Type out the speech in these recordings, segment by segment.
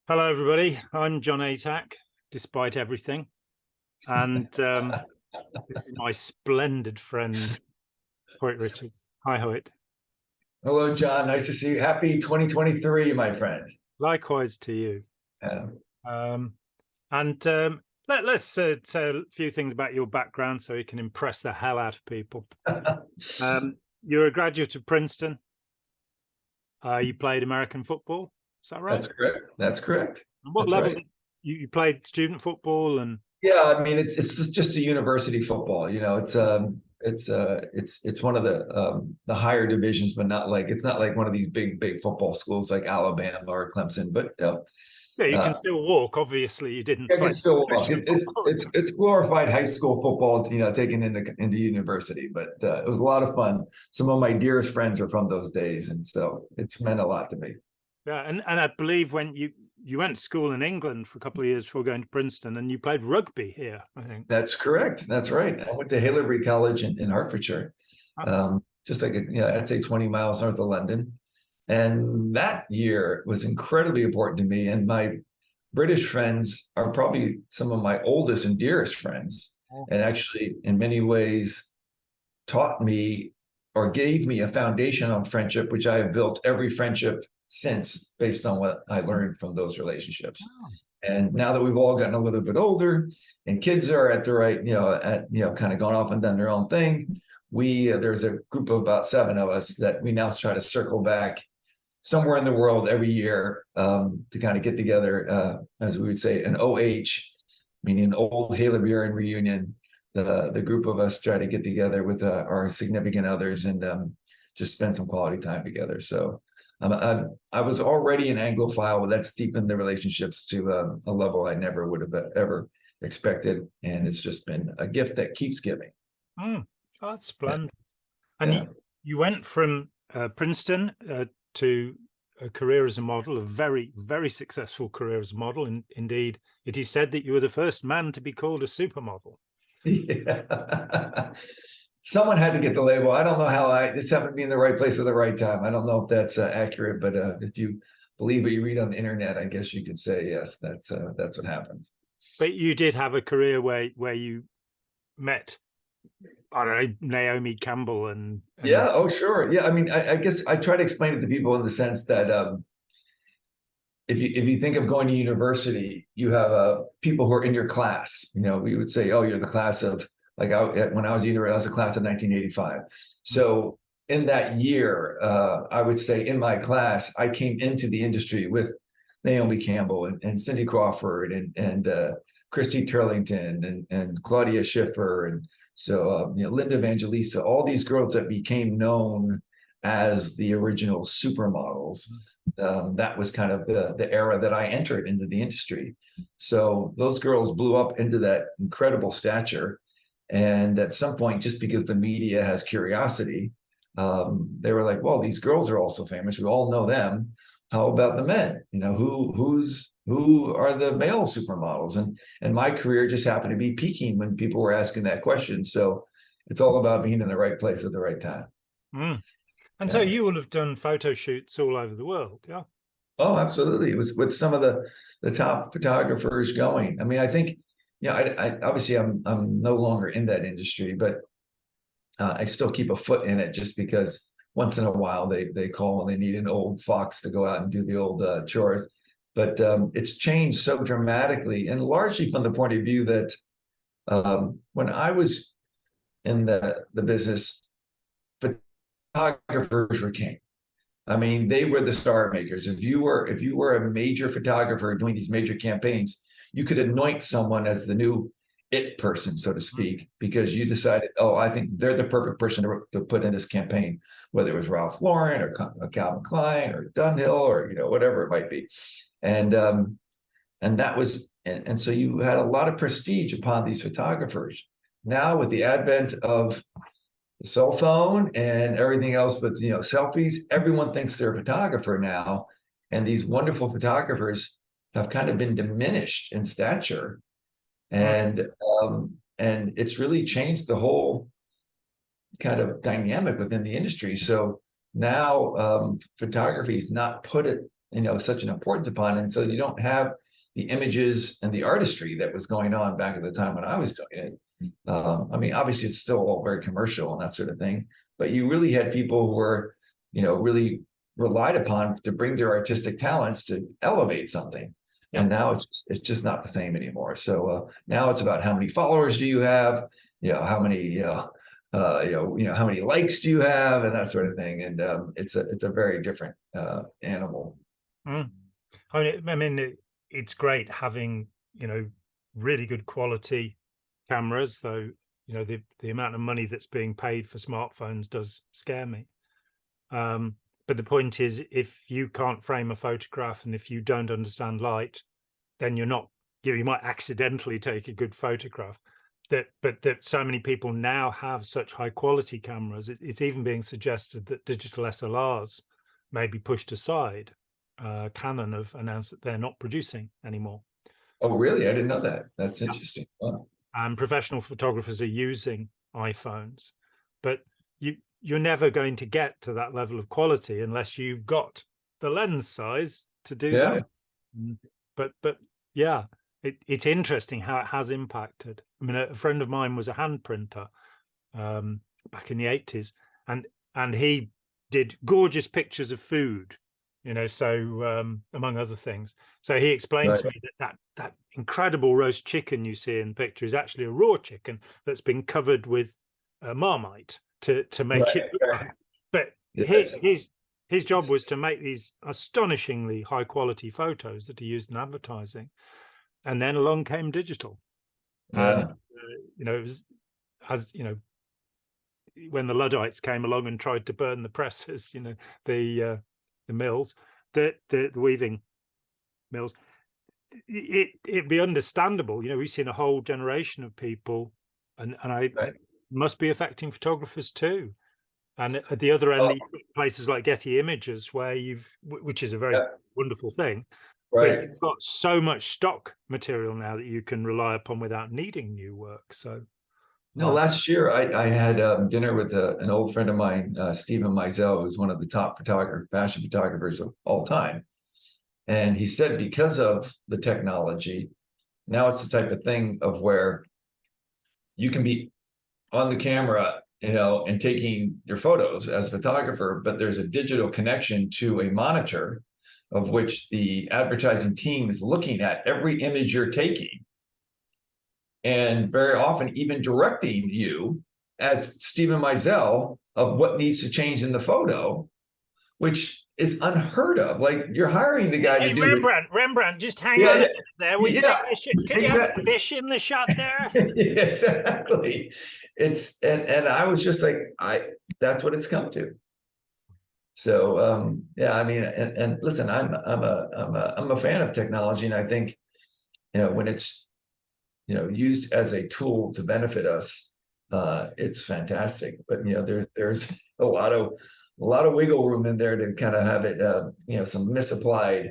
Hello, everybody. I'm John Atack, despite everything. And this is my splendid friend, Hoyt Richards. Hi, Hoyt. Hello, John. Nice to see you. Happy 2023, my friend. Likewise to you. Uh, Um, and let's say a few things about your background so you can impress the hell out of people. You're a graduate of Princeton. You played American football. Is that right? that's correct. That's correct. And what That's level? right. You played student football and Yeah, I mean it's just a university football. It's one of the higher divisions, but not like it's not like one of these big football schools like Alabama or Clemson. But yeah, you uh, can still walk. Obviously, you didn't I play can still walk. professional football. It's glorified high school football, taken into university. But it was a lot of fun. Some of my dearest friends are from those days, and so it's meant a lot to me. Yeah, and I believe when you went to school in England for a couple of years before going to Princeton, and you played rugby here, I think. That's correct. That's right. I went to Haileybury College in Hertfordshire, just like I'd say 20 miles north of London. And that year was incredibly important to me. And my British friends are probably some of my oldest and dearest friends, Oh. and actually, in many ways, taught me or gave me a foundation on friendship, which I have built every friendship since based on what I learned from those relationships. And now that we've all gotten a little bit older and kids are at the right, kind of gone off and done their own thing, there's a group of about 7 of us that we now try to circle back somewhere in the world every year to kind of get together, as we would say, an OH, meaning an old Haileybury reunion. The group of us try to get together with our significant others and just spend some quality time together. So I was already an Anglophile, but that's deepened the relationships to a level I never would have ever expected. And it's just been a gift that keeps giving. Oh, that's Yeah. splendid. And Yeah. you went from Princeton to a career as a model, a very, very successful career as a model. And indeed, it is said that you were the first man to be called a supermodel. Yeah. Someone had to get the label. I don't know how I just happened to be in the right place at the right time. I don't know if that's accurate, but if you believe what you read on the internet, I guess you could say yes. That's what happened. But you did have a career where you met, I don't know, Naomi Campbell and Yeah. Oh, sure. Yeah. I mean, I guess I try to explain it to people in the sense that if you think of going to university, you have people who are in your class. We would say, oh, you're the class of when I was a university, I was a class of 1985. So in that year, I would say in my class, I came into the industry with Naomi Campbell and Cindy Crawford and Christy Turlington and Claudia Schiffer and so Linda Evangelista, all these girls that became known as the original supermodels. That was kind of the era that I entered into the industry. So those girls blew up into that incredible stature. And at some point, just because the media has curiosity, they were like, well, these girls are also famous. We all know them. How about the men? Who are the male supermodels? And my career just happened to be peaking when people were asking that question. So it's all about being in the right place at the right time. Mm. And so you will have done photo shoots all over the world, yeah? Oh, absolutely. It was with some of the top photographers going. I mean, I think, I obviously I'm no longer in that industry, but I still keep a foot in it just because once in a while they call and they need an old fox to go out and do the old chores. But it's changed so dramatically, and largely from the point of view that when I was in the business, photographers were king. I mean, they were the star makers. If you were a major photographer doing these major campaigns, you could anoint someone as the new it person, so to speak, because you decided, oh, I think they're the perfect person to put in this campaign, whether it was Ralph Lauren or Calvin Klein or Dunhill or whatever it might be, and that was and so you had a lot of prestige upon these photographers. Now with the advent of the cell phone and everything else, but selfies, everyone thinks they're a photographer now, and these wonderful photographers have kind of been diminished in stature, and it's really changed the whole kind of dynamic within the industry. So now photography is not put such an importance upon, and so you don't have the images and the artistry that was going on back at the time when I was doing it. I mean, obviously it's still all very commercial and that sort of thing, but you really had people who were, really relied upon to bring their artistic talents to elevate something. Yep. And now it's just not the same anymore. So now it's about how many followers do you have, how many, how many likes do you have, and that sort of thing. And it's a very different animal. Mm. I mean, it's great having, really good quality cameras, though, the amount of money that's being paid for smartphones does scare me. But the point is, if you can't frame a photograph and if you don't understand light, then you might accidentally take a good photograph. But that so many people now have such high quality cameras, it's even being suggested that digital SLRs may be pushed aside. Canon have announced that they're not producing anymore. Oh, really? I didn't know that. That's interesting. Wow. And professional photographers are using iPhones, but you're never going to get to that level of quality unless you've got the lens size to do that. But yeah, it's interesting how it has impacted. I mean, a friend of mine was a hand printer back in the 80s, and he did gorgeous pictures of food, so among other things. So he explained to me that incredible roast chicken you see in the picture is actually a raw chicken that's been covered with Marmite to make it. Right. But yes. his job was to make these astonishingly high quality photos that are used in advertising, and then along came digital. And it was, as when the Luddites came along and tried to burn the presses, the mills, the weaving mills, it'd be understandable. We've seen a whole generation of people, and it must be affecting photographers too. And at the other end, places like Getty Images, where which is a very wonderful thing, but you've got so much stock material now that you can rely upon without needing new work. So. No, last year I had dinner with an old friend of mine, Stephen Meisel, who's one of the top fashion photographers of all time. And he said, because of the technology, now it's the type of thing of where you can be on the camera, and taking your photos as a photographer, but there's a digital connection to a monitor of which the advertising team is looking at every image you're taking. And very often even directing you as Stephen Meisel of what needs to change in the photo, which is unheard of. Like, you're hiring the guy to do Rembrandt, just hang on a minute there. Could you have fish in the shot there? Exactly. And I was just like, that's what it's come to. So I mean, and listen, I'm a fan of technology, and I think when it's used as a tool to benefit us, it's fantastic. But there's a lot of wiggle room in there to kind of have it some misapplied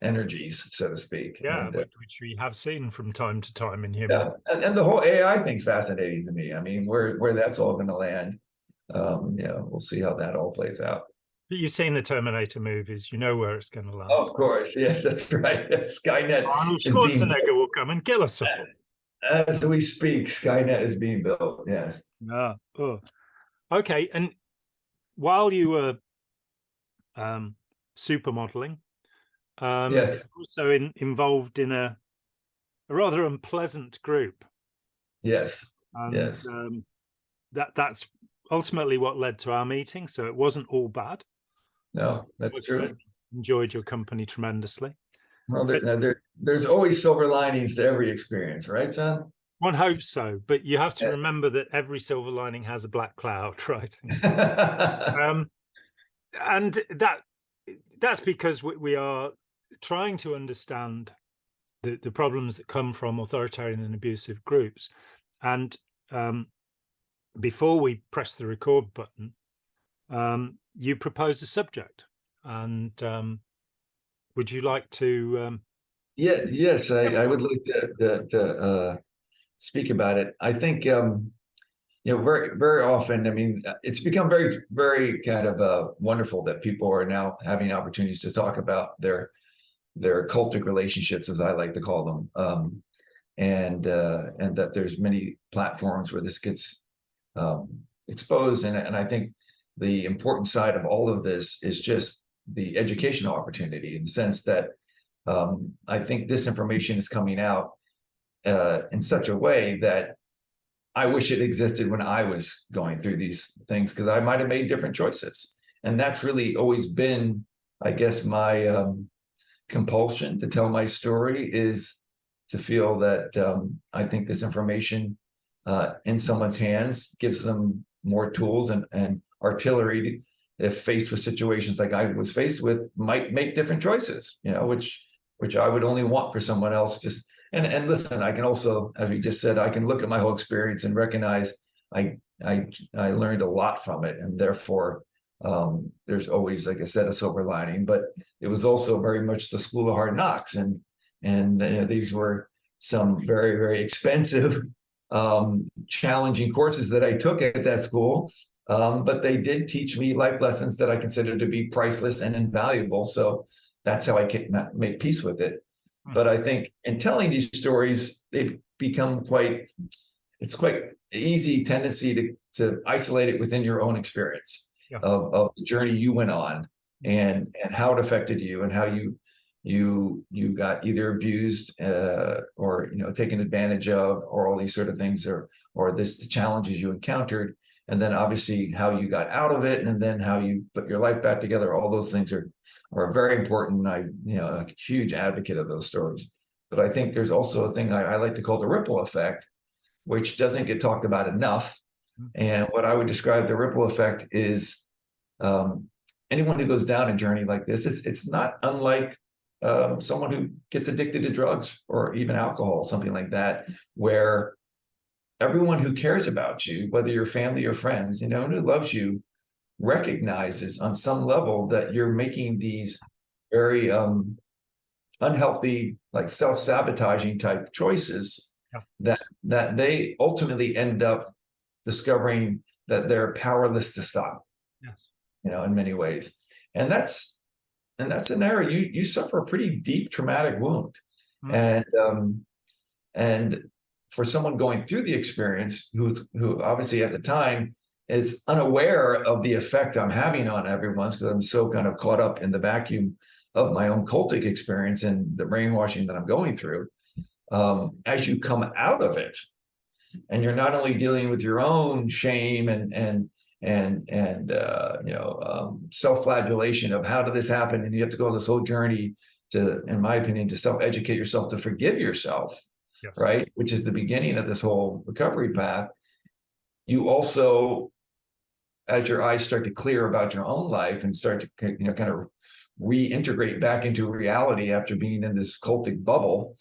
energies, so to speak. Yeah, and, which we have seen from time to time in human. Yeah, and the whole AI thing's fascinating to me. I mean, where that's all going to land, we'll see how that all plays out. But you've seen the Terminator movies, you know where it's going to land. Oh, of course, yes, that's right. Skynet. Arnold Schwarzenegger will come and kill us all. As we speak, Skynet is being built. Yes. Yeah. Oh. Okay, and while you were supermodeling, yes, also involved in a rather unpleasant group. Yes. And, yes. That's ultimately what led to our meeting. So it wasn't all bad. No, that's true. Enjoyed your company tremendously. Well, there's always silver linings to every experience, right, John? One hopes so, but you have to remember that every silver lining has a black cloud, right? And that's because we are trying to understand the problems that come from authoritarian and abusive groups. And before we press the record button, you proposed a subject, and would you like to? Yes, I would like to speak about it. I think very, very often, I mean, it's become very, very kind of wonderful that people are now having opportunities to talk about their cultic relationships, as I like to call them, and that there's many platforms where this gets exposed, and I think the important side of all of this is just the educational opportunity, in the sense that I think this information is coming out in such a way that I wish it existed when I was going through these things, because I might have made different choices. And that's really always been, I guess, my compulsion to tell my story, is to feel that I think this information in someone's hands gives them more tools and artillery to, if faced with situations like I was faced with, might make different choices, which I would only want for someone else. Just and listen, I can also, as we just said, I can look at my whole experience and recognize I learned a lot from it, and therefore there's always, like I said, a silver lining. But it was also very much the school of hard knocks, and these were some very, very expensive, challenging courses that I took at that school. But they did teach me life lessons that I consider to be priceless and invaluable. So that's how I can make peace with it. But I think in telling these stories, they become quite easy tendency to isolate it within your own experience of the journey you went on, and how it affected you, and how you got either abused or taken advantage of, or all these sort of things, or the challenges you encountered, and then obviously how you got out of it, and then how you put your life back together. All those things are very important. I'm a huge advocate of those stories. But I think there's also a thing I like to call the ripple effect, which doesn't get talked about enough. And what I would describe the ripple effect is, anyone who goes down a journey like this, it's not unlike someone who gets addicted to drugs or even alcohol, something like that, where everyone who cares about you, whether you're family or friends, who loves you, recognizes on some level that you're making these very unhealthy, like self-sabotaging type choices, that they ultimately end up discovering that they're powerless to stop. Yes. In many ways. And that's an area you suffer a pretty deep traumatic wound. And for someone going through the experience, who obviously at the time is unaware of the effect I'm having on everyone's, because I'm so kind of caught up in the vacuum of my own cultic experience and the brainwashing that I'm going through, as you come out of it, and you're not only dealing with your own shame and self-flagellation of how did this happen, and you have to go on this whole journey to, in my opinion, to self-educate yourself, to forgive yourself, right? Which is the beginning of this whole recovery path. You also, as your eyes start to clear about your own life and start to kind of reintegrate back into reality after being in this cultic bubble,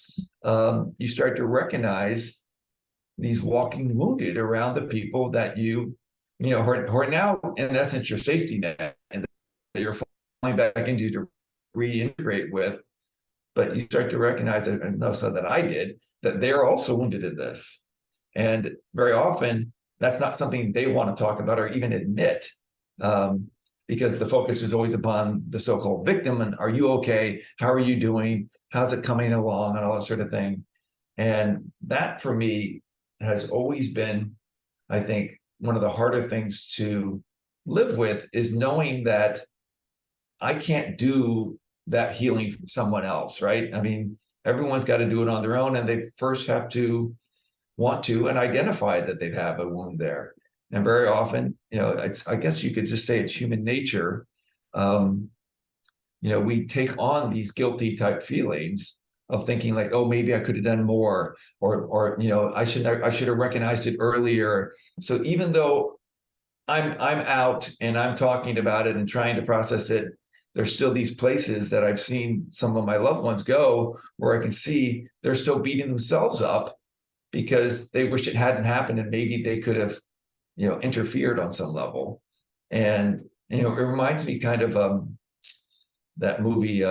you start to recognize these walking wounded around the people that who are now, in essence, your safety net, and that you're falling back into to reintegrate with. But you start to recognize, so that I did, that they're also wounded in this. And very often, that's not something they want to talk about or even admit, because the focus is always upon the so-called victim. And are you okay? How are you doing? How's it coming along? And all that sort of thing. And that, for me, has always been, I think, one of the harder things to live with, is knowing that I can't do that healing for someone else, right? I mean, everyone's got to do it on their own, and they first have to want to and identify that they have a wound there. And very often, I guess you could just say it's human nature. We take on these guilty type feelings of thinking like, oh, maybe I could have done more, or I should have recognized it earlier. So even though I'm out and I'm talking about it and trying to process it, there's still these places that I've seen some of my loved ones go, where I can see they're still beating themselves up because they wish it hadn't happened, and maybe they could have, interfered on some level. And it reminds me kind of that movie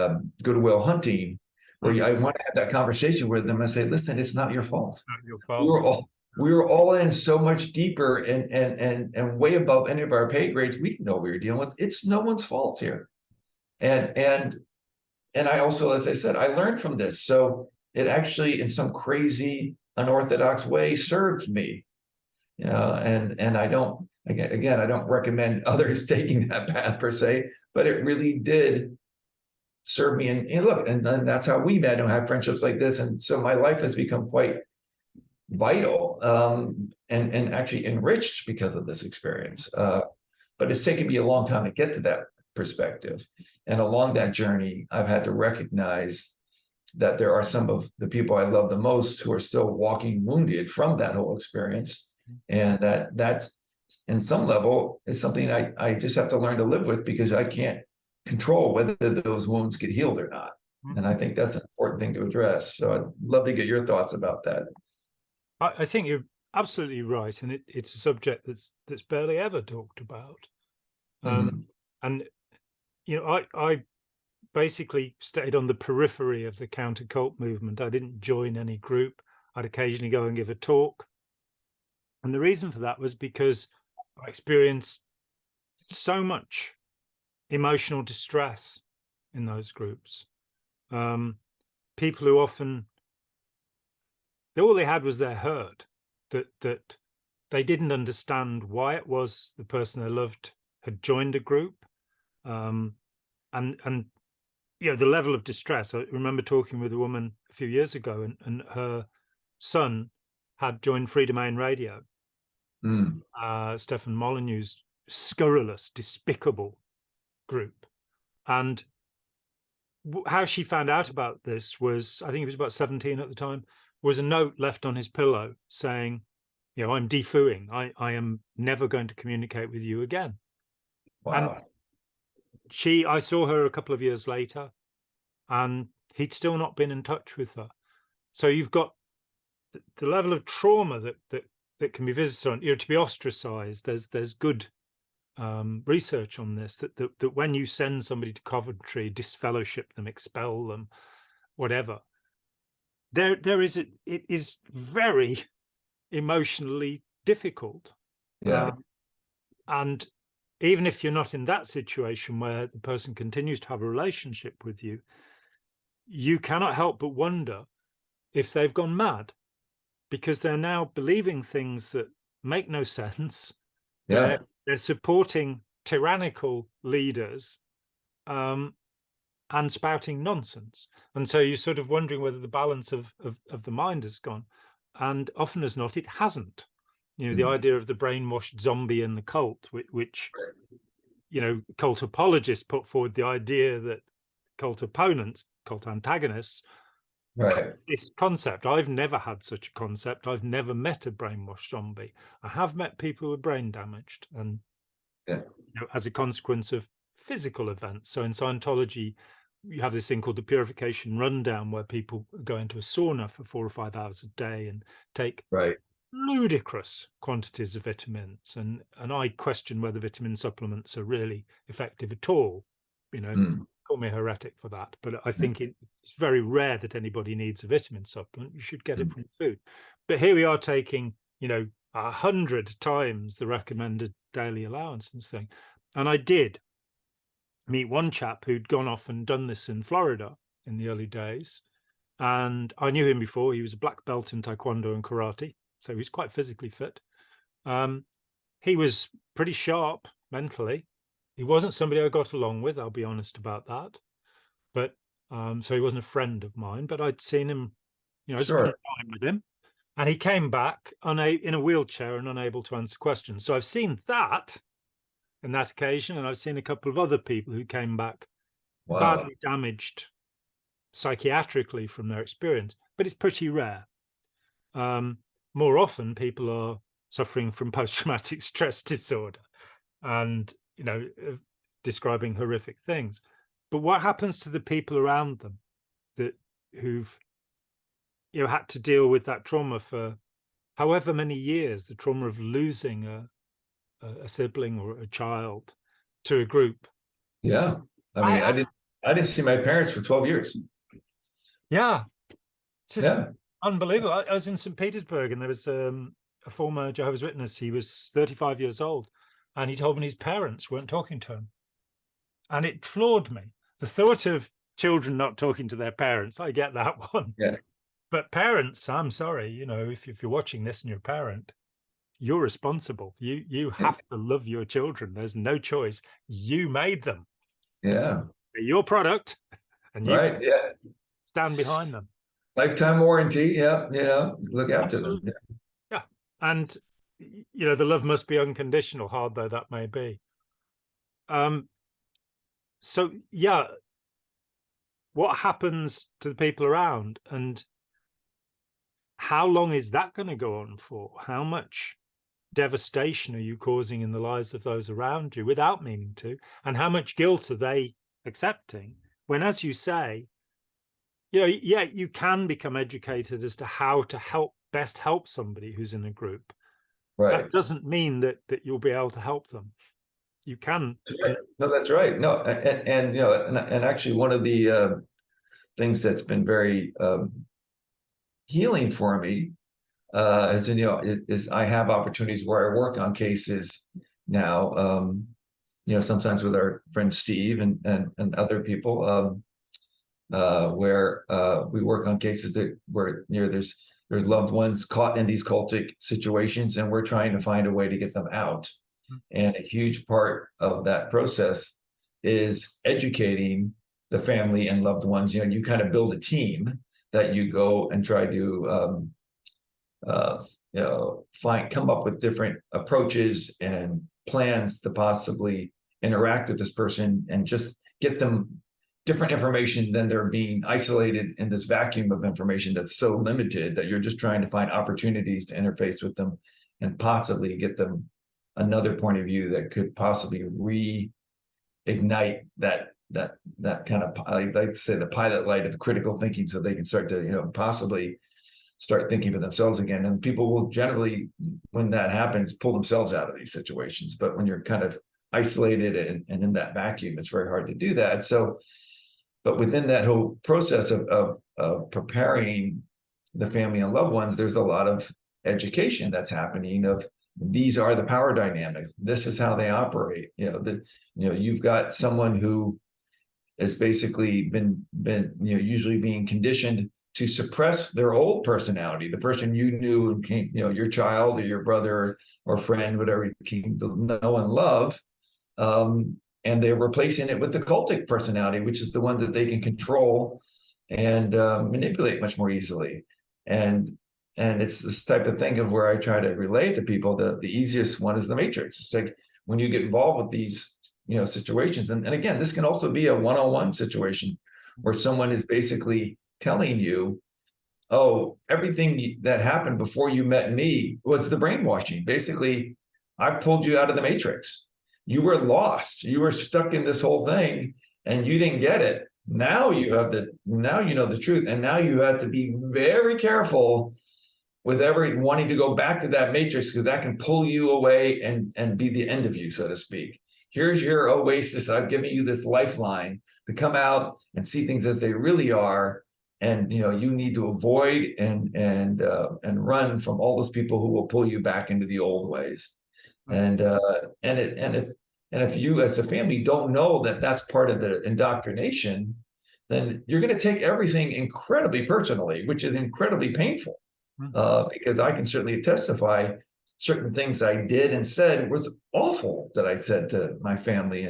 Good Will Hunting, where I want to have that conversation with them and say, listen, it's not your fault. Not your fault. we were all in so much deeper and way above any of our pay grades. We didn't know what we were dealing with. It's no one's fault here. And I also, as I said, I learned from this. So it actually, in some crazy, unorthodox way, served me. And I don't, again, I don't recommend others taking that path per se, but it really did serve me. And look, and that's how we met and have friendships like this. And so my life has become quite vital and actually enriched because of this experience. But it's taken me a long time to get to that perspective. And along that journey, I've had to recognize that there are some of the people I love the most who are still walking wounded from that whole experience. And that in some level is something I just have to learn to live with, because I can't control whether those wounds get healed or not. And I think that's an important thing to address. So I'd love to get your thoughts about that. I think you're absolutely right, and it's a subject that's barely ever talked about. And I basically stayed on the periphery of the counter cult movement. I didn't join any group. I'd occasionally go and give a talk, and the reason for that was because I experienced so much emotional distress in those groups. People who often, all they had was their hurt, that they didn't understand why it was the person they loved had joined a group, and the level of distress. I remember talking with a woman a few years ago, and her son had joined Free Domain Radio, Stefan Molyneux's scurrilous, despicable group. And how she found out about this was, I think he was about 17 at the time, was a note left on his pillow saying, I'm defooing. I am never going to communicate with you again. Wow. And I saw her a couple of years later, and he'd still not been in touch with her. So you've got the level of trauma that can be visited on, to be ostracized. There's good research on this, that when you send somebody to Coventry, disfellowship them, expel them, whatever, it is very emotionally difficult. Yeah. And even if you're not in that situation where the person continues to have a relationship with you, you cannot help but wonder if they've gone mad, because they're now believing things that make no sense. Yeah. They're supporting tyrannical leaders and spouting nonsense. And so you're sort of wondering whether the balance of the mind has gone. And often as not, it hasn't. The idea of the brainwashed zombie in the cult, which cult apologists put forward the idea that cult opponents, cult antagonists, right. This concept. I've never had such a concept. I've never met a brainwashed zombie. I have met people who are brain damaged, and as a consequence of physical events. So in Scientology, you have this thing called the purification rundown, where people go into a sauna for 4 or 5 hours a day and take ludicrous quantities of vitamins. And I question whether vitamin supplements are really effective at all. Call me a heretic for that, but I think it's very rare that anybody needs a vitamin supplement. You should get it from food. But here we are taking 100 times the recommended daily allowance and thing. And I did meet one chap who'd gone off and done this in Florida in the early days, and I knew him before. He was a black belt in taekwondo and karate, so he was quite physically fit. He was pretty sharp mentally. He wasn't somebody I got along with, I'll be honest about that. But so he wasn't a friend of mine, but I'd seen him, spent time with him. And he came back in a wheelchair and unable to answer questions. So I've seen that in that occasion, and I've seen a couple of other people who came back badly damaged psychiatrically from their experience, but it's pretty rare. More often, people are suffering from post-traumatic stress disorder and describing horrific things. But what happens to the people around them who've had to deal with that trauma for however many years, the trauma of losing a sibling or a child to a group? Yeah. I didn't see my parents for 12 years. Yeah. It's just unbelievable. I was in St. Petersburg, and there was a former Jehovah's Witness. He was 35 years old, and he told me his parents weren't talking to him. And it floored me. The thought of children not talking to their parents, I get that one. Yeah. But parents, I'm sorry, you know, if you're watching this and you're a parent, you're responsible. You have to love your children. There's no choice. You made them. Yeah. They're your product, and you Right. Yeah. stand behind them. Lifetime warranty. Yeah. You know, look after Absolutely. them. Yeah. And, you know, the love must be unconditional, hard though that may be. So, yeah, what happens to the people around, and how long is that going to go on for? How much devastation are you causing in the lives of those around you without meaning to? And how much guilt are they accepting when, as you say, you know, yeah, you can become educated as to how to best help somebody who's in a group. Right. That doesn't mean that you'll be able to help them. You can. Right. No, that's right. No, and you know, and actually one of the things that's been very healing for me, as in, you know, is I have opportunities where I work on cases now. You know, sometimes with our friend Steve and other people, where we work on cases where, you know, there's loved ones caught in these cultic situations, and we're trying to find a way to get them out. And a huge part of that process is educating the family and loved ones. You know, you kind of build a team that you go and try to you know, come up with different approaches and plans to possibly interact with this person and just get them different information than they're being isolated in this vacuum of information that's so limited that you're just trying to find opportunities to interface with them and possibly get them another point of view that could possibly reignite that kind of, I like to say, the pilot light of critical thinking, so they can start to, you know, possibly start thinking for themselves again. And people will generally, when that happens, pull themselves out of these situations. But when you're kind of isolated and in that vacuum, it's very hard to do that. So, but within that whole process of preparing the family and loved ones, there's a lot of education that's happening of, these are the power dynamics. This is how they operate. You know, you've got someone who has basically been, you know, usually being conditioned to suppress their old personality, the person you knew and came, you know, your child or your brother or friend, whatever you came to know and love. And they're replacing it with the cultic personality, which is the one that they can control and manipulate much more easily. And it's this type of thing of where I try to relate to people. The easiest one is the matrix. It's like when you get involved with these, you know, situations, and again, this can also be a one-on-one situation where someone is basically telling you, oh, everything that happened before you met me was the brainwashing. Basically, I've pulled you out of the matrix. You were lost. You were stuck in this whole thing and you didn't get it. Now you have now you know the truth. And now you have to be very careful with wanting to go back to that matrix, because that can pull you away and be the end of you, so to speak. Here's your oasis. I've given you this lifeline to come out and see things as they really are. And, you know, you need to avoid and run from all those people who will pull you back into the old ways. And if you as a family don't know that that's part of the indoctrination, then you're going to take everything incredibly personally, which is incredibly painful. Because I can certainly testify certain things I did and said was awful that I said to my family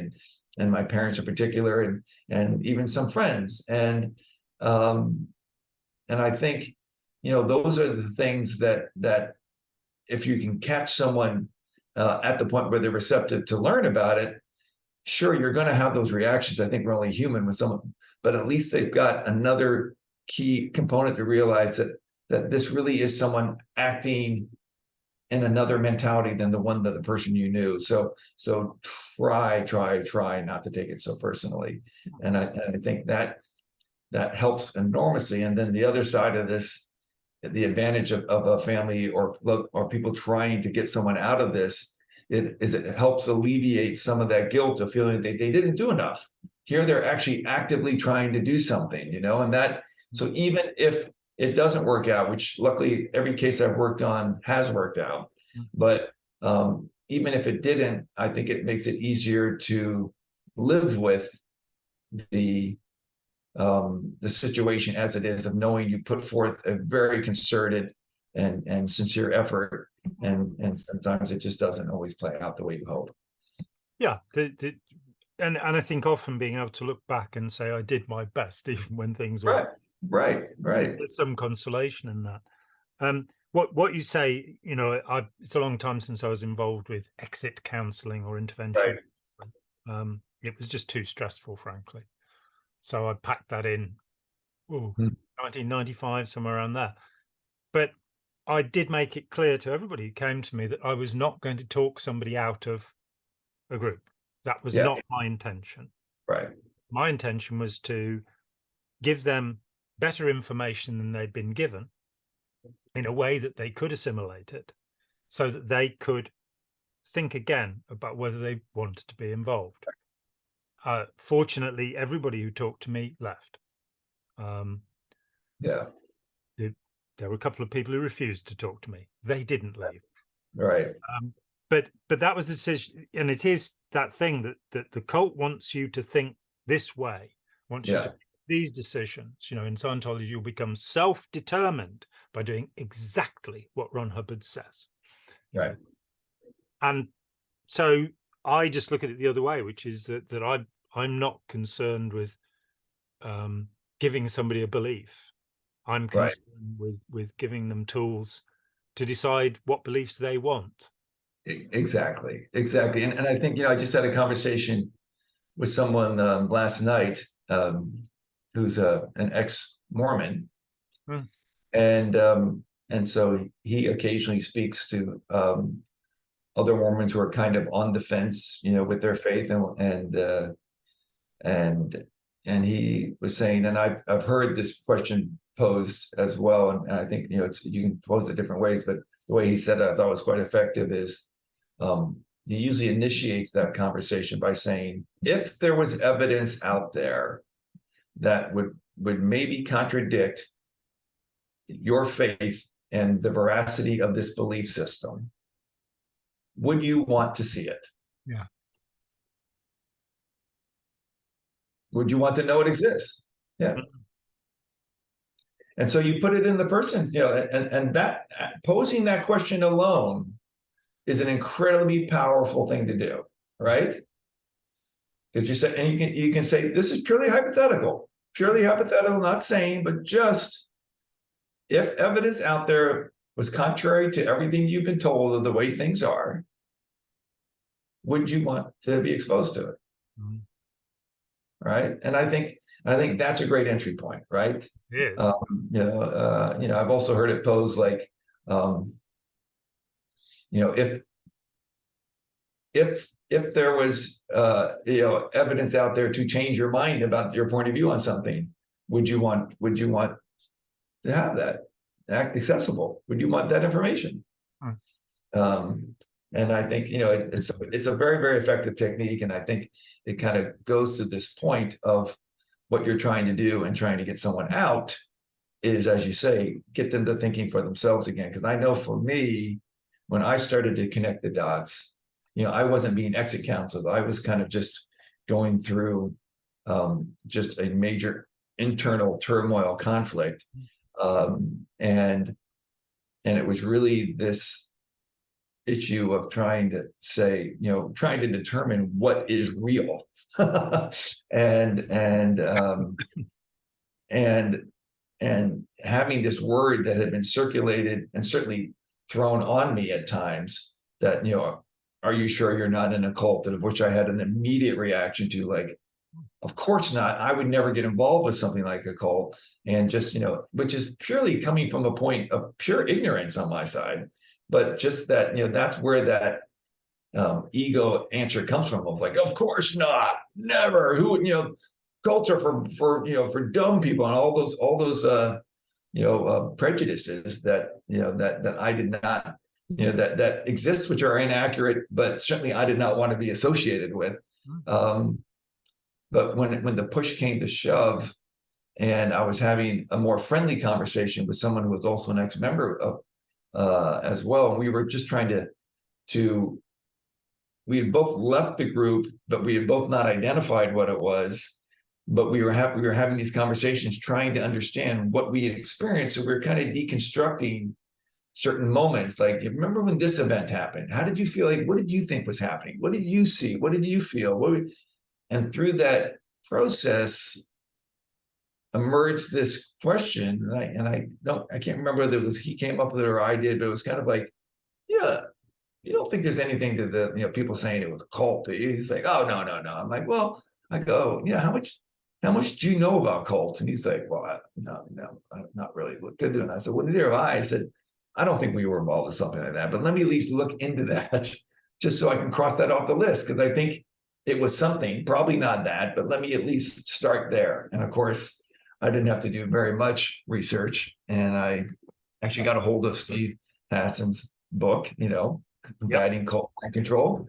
and my parents in particular, and even some friends. And I think, you know, those are the things that if you can catch someone at the point where they're receptive to learn about it, sure, you're going to have those reactions. I think we're only human with someone, but at least they've got another key component to realize that this really is someone acting in another mentality than the one that the person you knew. So try not to take it so personally. And I think that helps enormously. And then the other side of this, the advantage of a family or people trying to get someone out of this, it helps alleviate some of that guilt of feeling that they didn't do enough. Here they're actually actively trying to do something, you know, and that, so even if it doesn't work out, which luckily every case I've worked on has worked out. But even if it didn't, I think it makes it easier to live with the situation as it is, of knowing you put forth a very concerted and sincere effort, and sometimes it just doesn't always play out the way you hope. Yeah, and I think often being able to look back and say I did my best, even when things were right. There's some consolation in that. What you say, you know, it's a long time since I was involved with exit counselling or intervention. It was just too stressful, frankly. So I packed that in 1995, somewhere around there. But I did make it clear to everybody who came to me that I was not going to talk somebody out of a group. That was not my intention. My intention was to give them better information than they'd been given in a way that they could assimilate it, so that they could think again about whether they wanted to be involved. Fortunately, everybody who talked to me left. There were a couple of people who refused to talk to me. They didn't leave. But that was the decision, and it is that thing that the cult wants you to think this way, wants you to make these decisions. You know, in Scientology, you'll become self-determined by doing exactly what Ron Hubbard says. And so I just look at it the other way, which is that I'm not concerned with giving somebody a belief. I'm concerned with giving them tools to decide what beliefs they want. Exactly. And I think, you know, I just had a conversation with someone last night who's an ex-Mormon, and so he occasionally speaks to other Mormons who are kind of on the fence, you know, with their faith, and he was saying, and I've heard this question posed as well, and I think, you know, you can pose it different ways, but the way he said it I thought was quite effective. Is he usually initiates that conversation by saying, if there was evidence out there that would maybe contradict your faith and the veracity of this belief system, would you want to see it? Would you want to know it exists? And so you put it in the person's, you know, and that posing that question alone is an incredibly powerful thing to do, right? Because you say, and you can say, this is purely hypothetical, not saying, but just if evidence out there was contrary to everything you've been told of the way things are, would you want to be exposed to it? Right? And I think that's a great entry point, right? Yes. I've also heard it posed like, if there was evidence out there to change your mind about your point of view on something, would you want to have that accessible? Would you want that information? And I think, it's a very, very effective technique. And I think it kind of goes to this point of what you're trying to do and trying to get someone out is, as you say, get them to thinking for themselves again. Because I know for me, when I started to connect the dots, I wasn't being exit counseled. I was kind of just going through just a major internal turmoil conflict. And it was really this issue of trying to say, trying to determine what is real, and having this word that had been circulated and certainly thrown on me at times that, are you sure you're not in a cult? And of which I had an immediate reaction to, like, of course not. I would never get involved with something like a cult. And just, which is purely coming from a point of pure ignorance on my side. But just that, that's where that ego answer comes from. Of like, of course not, never. Who, cults are for dumb people, and all those prejudices that that I did not, that exists, which are inaccurate, but certainly I did not want to be associated with. But when the push came to shove, And I was having a more friendly conversation with someone who was also an ex-member of as well. And we were just trying to we had both left the group, but we had both not identified what it was. But we were having these conversations, trying to understand what we had experienced. So we were kind of deconstructing certain moments. Like, you remember when this event happened? How did you feel? Like, what did you think was happening? What did you see? What did you feel? And through that process emerged this question, and I can't remember whether it was he came up with it or I did, but it was kind of like, yeah, you don't think there's anything to the people saying it was a cult? He's like, oh, no. I'm like, well, I go, how much do you know about cults? And he's like, well, no, I'm not really good doing that. I said, well, neither have I. I said, I don't think we were involved in something like that, but let me at least look into that just so I can cross that off the list, because I think it was something, probably not that, but let me at least start there. And of course, I didn't have to do very much research, and I actually got a hold of Steve Hassan's book, Guiding Cult Mind Control,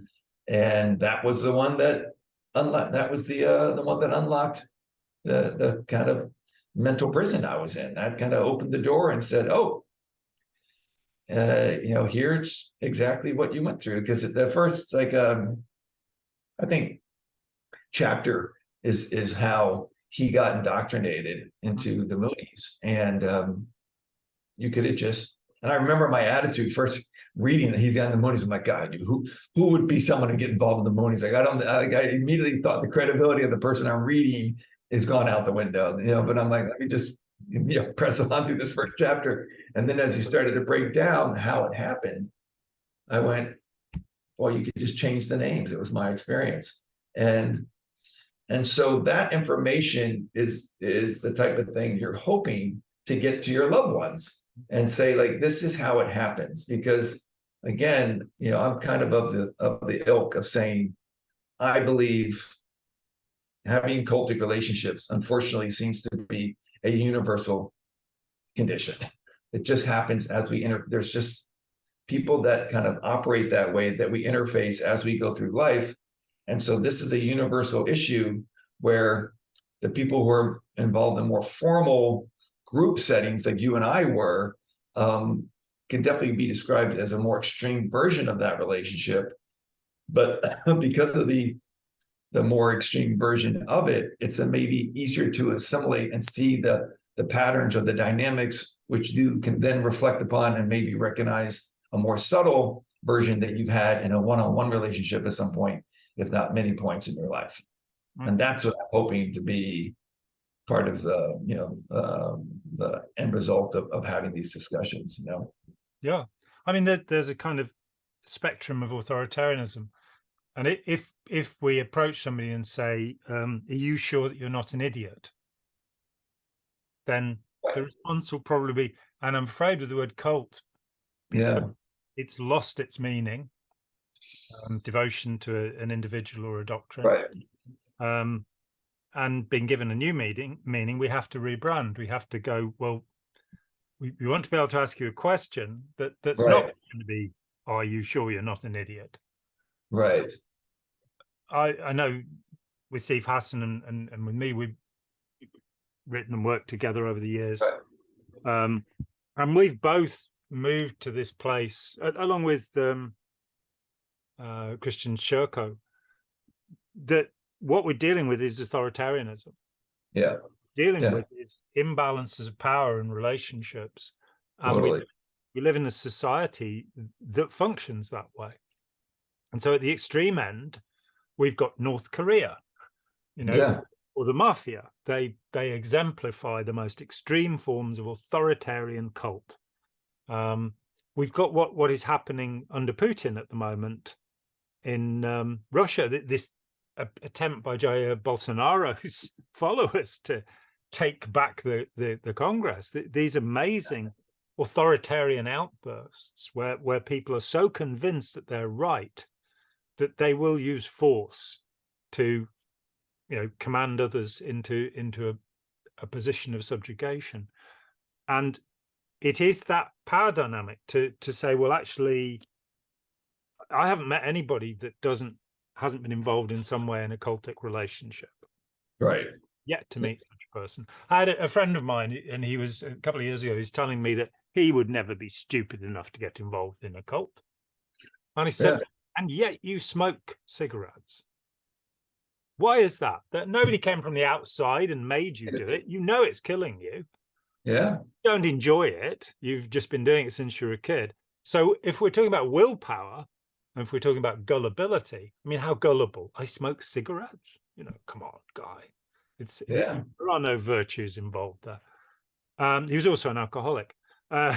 and that was the one that unlocked. That was the one that unlocked the kind of mental prison I was in. That kind of opened the door and said, "Oh, here's exactly what you went through." Because the first, I think, chapter is how he got indoctrinated into the Moonies, and you could have just. And I remember my attitude first reading that he's got in the Moonies. I'm like, God, who would be someone to get involved in the Moonies? Like, I immediately thought the credibility of the person I'm reading is gone out the window, But I'm like, let me just, press on through this first chapter. And then as he started to break down how it happened, I went, well, you could just change the names. It was my experience, and so that information is the type of thing you're hoping to get to your loved ones and say, like, this is how it happens. Because again, I'm kind of the ilk of saying, I believe having cultic relationships, unfortunately, seems to be a universal condition. It just happens as we there's just people that kind of operate that way, that we interface as we go through life. And so this is a universal issue where the people who are involved in more formal group settings, like you and I were, can definitely be described as a more extreme version of that relationship. But because of the more extreme version of it, it's maybe easier to assimilate and see the patterns or the dynamics, which you can then reflect upon and maybe recognize a more subtle version that you've had in a one-on-one relationship at some point, if not many points in your life. And that's what I'm hoping to be part of the end result of having these discussions, Yeah. I mean, there's a kind of spectrum of authoritarianism. And if we approach somebody and say, are you sure that you're not an idiot? Then the response will probably be, and I'm afraid with the word cult, it's lost its meaning, devotion to an individual or a doctrine. Right. And being given a new meaning, we have to rebrand. We have to go, well, we want to be able to ask you a question that's not going to be, are you sure you're not an idiot? Right. I know with Steve Hassan and with me, we've written and worked together over the years. And we've both moved to this place, along with Christian Shirko, that what we're dealing with is authoritarianism. Yeah. Dealing with is imbalances of power and relationships. And Totally. we live in a society that functions that way. And so at the extreme end, we've got North Korea, or the mafia. They exemplify the most extreme forms of authoritarian cult. We've got what is happening under Putin at the moment in Russia. This attempt by Jair Bolsonaro's followers to take back the Congress. These amazing authoritarian outbursts where people are so convinced that they're right that they will use force to, command others into a position of subjugation. And it is that power dynamic to say, well, actually, I haven't met anybody that hasn't been involved in some way in a cultic relationship. Right. yet to meet such a person. I had a friend of mine, and he was a couple of years ago, he was telling me that he would never be stupid enough to get involved in a cult. And he said, Yeah. and yet you smoke cigarettes. Why is that? That nobody came from the outside and made you do it. You know it's killing you. Yeah. You don't enjoy it. You've just been doing it since you were a kid. So if we're talking about willpower, and if we're talking about gullibility, I mean, how gullible? I smoke cigarettes? You know, come on, guy. Yeah. There are no virtues involved there. He was also an alcoholic. And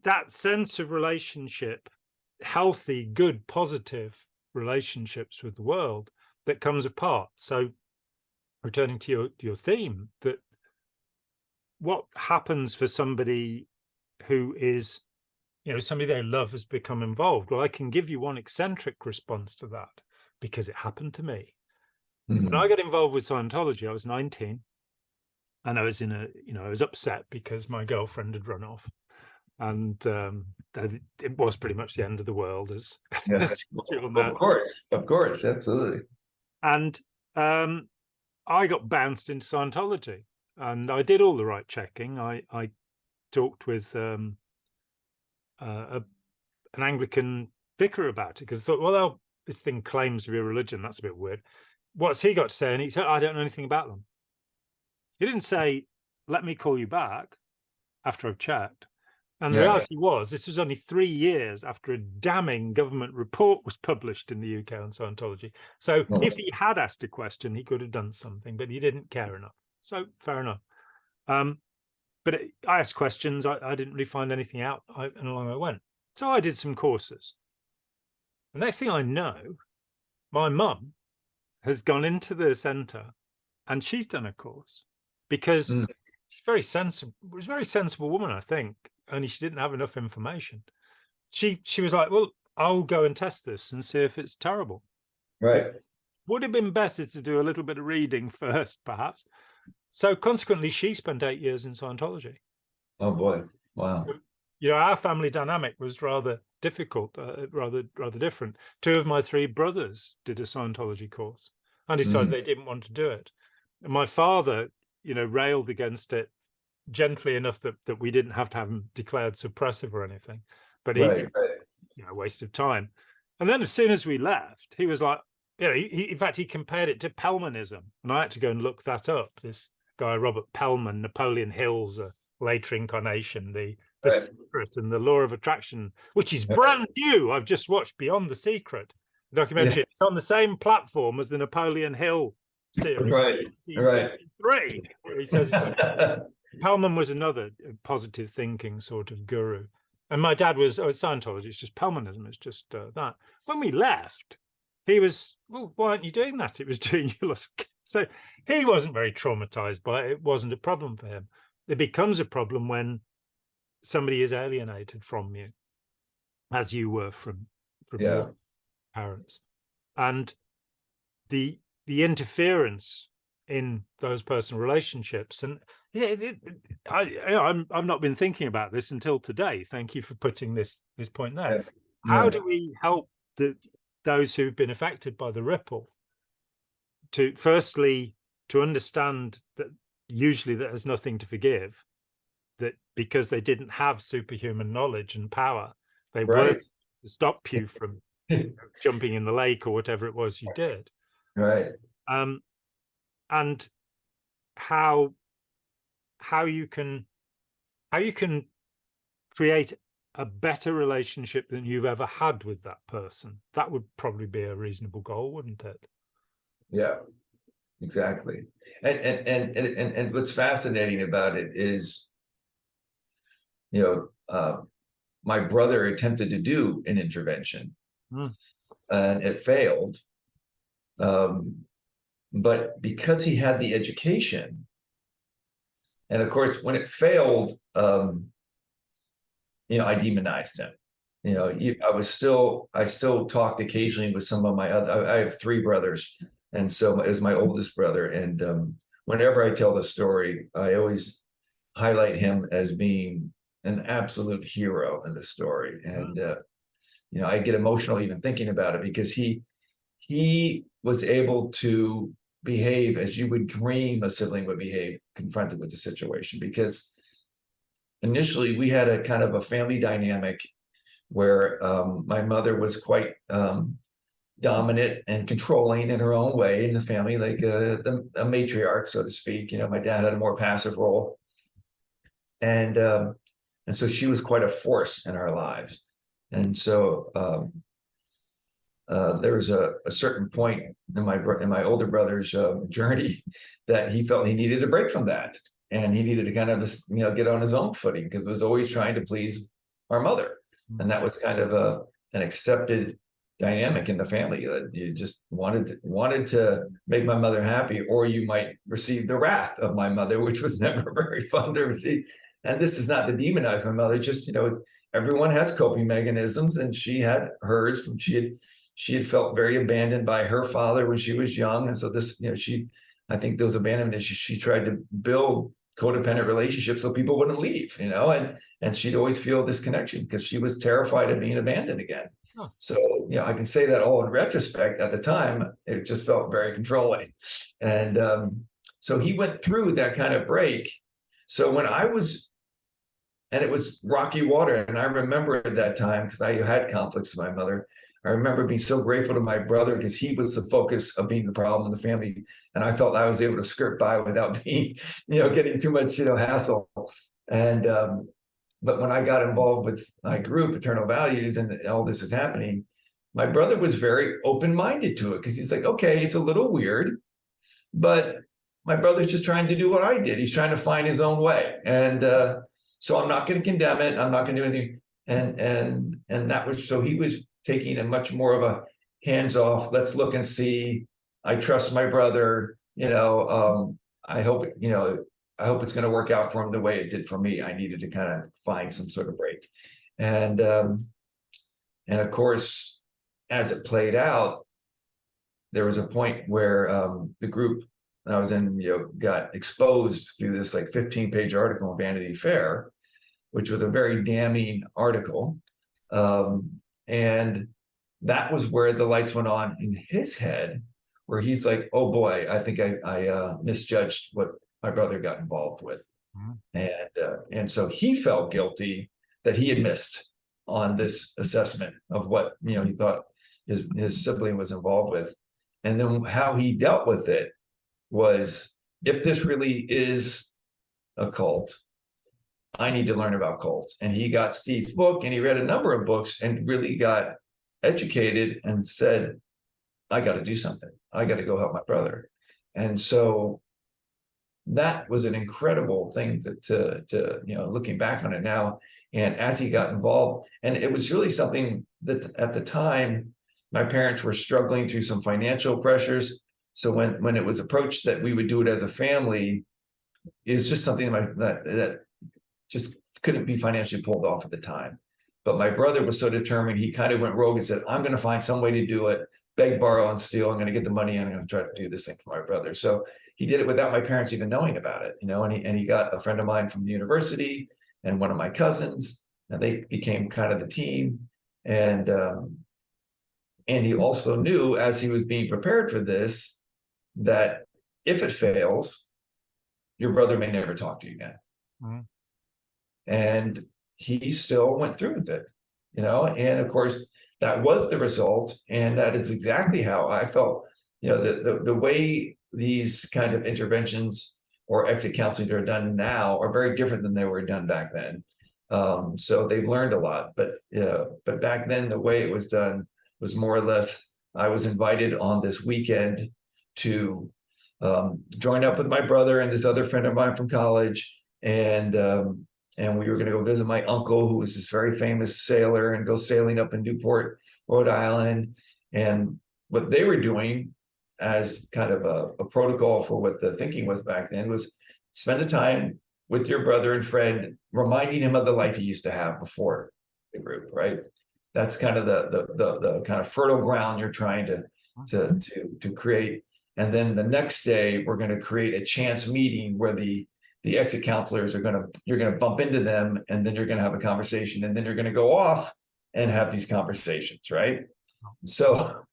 that sense of relationship, healthy, good, positive relationships with the world, that comes apart. So returning to your theme, that what happens for somebody who is, somebody they love has become involved? Well, I can give you one eccentric response to that, because it happened to me. When I got involved with Scientology, I was 19, and I was I was upset because my girlfriend had run off, and it was pretty much the end of the world, as, Yeah. as Of course, absolutely. And I got bounced into Scientology, and I did all the right checking. I talked with an Anglican vicar about it, because I thought, well, this thing claims to be a religion. That's a bit weird. What's he got to say? And he said, I don't know anything about them. He didn't say, let me call you back after I've checked. And the reality was, this was only 3 years after a damning government report was published in the UK on Scientology. So if he had asked a question, he could have done something, but he didn't care enough. So fair enough. But I asked questions. I didn't really find anything out, and along I went. So I did some courses. The next thing I know, my mum has gone into the centre, and she's done a course, because she's very sensible. Was a very sensible woman, I think. Only she didn't have enough information. She was like, well, I'll go and test this and see if it's terrible. Right. Would have been better to do a little bit of reading first, perhaps. So consequently, she spent 8 years in Scientology. Oh boy. Wow. Our family dynamic was rather difficult, rather different. 2 of my 3 brothers did a Scientology course and decided they didn't want to do it. And my father, railed against it gently enough that we didn't have to have him declared suppressive or anything, but he waste of time. And then as soon as we left, he was like, in fact, he compared it to Pellmanism, and I had to go and look that up. This guy Robert Pellman, Napoleon Hill's a later incarnation, the Secret and the Law of Attraction, which is brand new. I've just watched Beyond the Secret, the documentary. It's on the same platform as the Napoleon Hill series. Right. He says Pellman was another positive thinking sort of guru. And my dad was Scientology. It's just Pellmanism. It's just that. When we left, he was, well, why aren't you doing that? It was doing you a lot of... So he wasn't very traumatized by it. It wasn't a problem for him. It becomes a problem when somebody is alienated from you, as you were from your parents. And the interference in those personal relationships. And I've not been thinking about this until today. Thank you for putting this point there. How do we help those who've been affected by the ripple to, firstly, to understand that usually that there's nothing to forgive, that because they didn't have superhuman knowledge and power, they weren't to stop you from jumping in the lake or whatever it was you did. Right. And how you can create a better relationship than you've ever had with that person. That would probably be a reasonable goal, wouldn't it? Yeah, exactly. And what's fascinating about it is, my brother attempted to do an intervention and it failed. But because he had the education, and of course, when it failed, I demonized him. I still talked occasionally with some of my other, I have 3 brothers. And so as my oldest brother, and whenever I tell the story, I always highlight him as being an absolute hero in the story. And, I get emotional even thinking about it, because he he was able to behave as you would dream a sibling would behave confronted with the situation, because initially we had a kind of a family dynamic where my mother was quite dominant and controlling in her own way in the family, like a matriarch, so to speak. My dad had a more passive role, and so she was quite a force in our lives. And so there was a certain point in my older brother's journey that he felt he needed a break from that, and he needed to kind of get on his own footing, because it was always trying to please our mother, and that was kind of an accepted dynamic in the family, that you just wanted to make my mother happy, or you might receive the wrath of my mother, which was never very fun to receive. And this is not to demonize my mother, just everyone has coping mechanisms, and she had hers when she had felt very abandoned by her father when she was young, and so this I think those abandonment issues, she tried to build codependent relationships so people wouldn't leave, and she'd always feel this connection because she was terrified of being abandoned again. Oh. So, I can say that all in retrospect. At the time, it just felt very controlling. And so he went through that kind of break. So and it was rocky water. And I remember at that time, because I had conflicts with my mother, I remember being so grateful to my brother, because he was the focus of being the problem in the family. And I felt I was able to skirt by without being, getting too much, hassle. And, but when I got involved with my group, Eternal Values, and all this is happening, my brother was very open-minded to it, because he's like, okay, it's a little weird, but my brother's just trying to do what I did. He's trying to find his own way. And so I'm not going to condemn it. I'm not going to do anything. And that was, so he was taking a much more of a hands-off, let's look and see. I trust my brother, I hope, I hope it's going to work out for him the way it did for me. I needed to kind of find some sort of break. And of course, as it played out, there was a point where the group I was in, got exposed through this 15-page article in Vanity Fair, which was a very damning article. And that was where the lights went on in his head, where he's like, oh boy, I think I misjudged what my brother got involved with. Mm-hmm. And so he felt guilty that he had missed on this assessment of what he thought his sibling was involved with. And then how he dealt with it was, if this really is a cult, I need to learn about cults. And he got Steve's book, and he read a number of books and really got educated and said, I got to do something. I got to go help my brother. And so that was an incredible thing to looking back on it now. And as he got involved, and it was really something that at the time, my parents were struggling through some financial pressures. So when it was approached that we would do it as a family, is just something that just couldn't be financially pulled off at the time. But my brother was so determined, he kind of went rogue and said, I'm going to find some way to do it, beg, borrow, and steal. I'm going to get the money, and I'm going to try to do this thing for my brother. So he did it without my parents even knowing about it, and he got a friend of mine from the university and one of my cousins, and they became kind of the team. And he also knew, as he was being prepared for this, that if it fails, your brother may never talk to you again. Mm-hmm. And he still went through with it, and of course that was the result. And that is exactly how I felt, the way these kind of interventions or exit counseling are done now are very different than they were done back then. So they've learned a lot, but back then the way it was done was more or less, I was invited on this weekend to join up with my brother and this other friend of mine from college, and we were going to go visit my uncle, who was this very famous sailor, and go sailing up in Newport, Rhode Island. And what they were doing as kind of a protocol for what the thinking was back then was spend a time with your brother and friend, reminding him of the life he used to have before the group, right? That's kind of the kind of fertile ground you're trying to create. And then the next day, we're going to create a chance meeting where the exit counselors you're going to bump into them, and then you're going to have a conversation, and then you're going to go off and have these conversations, right? So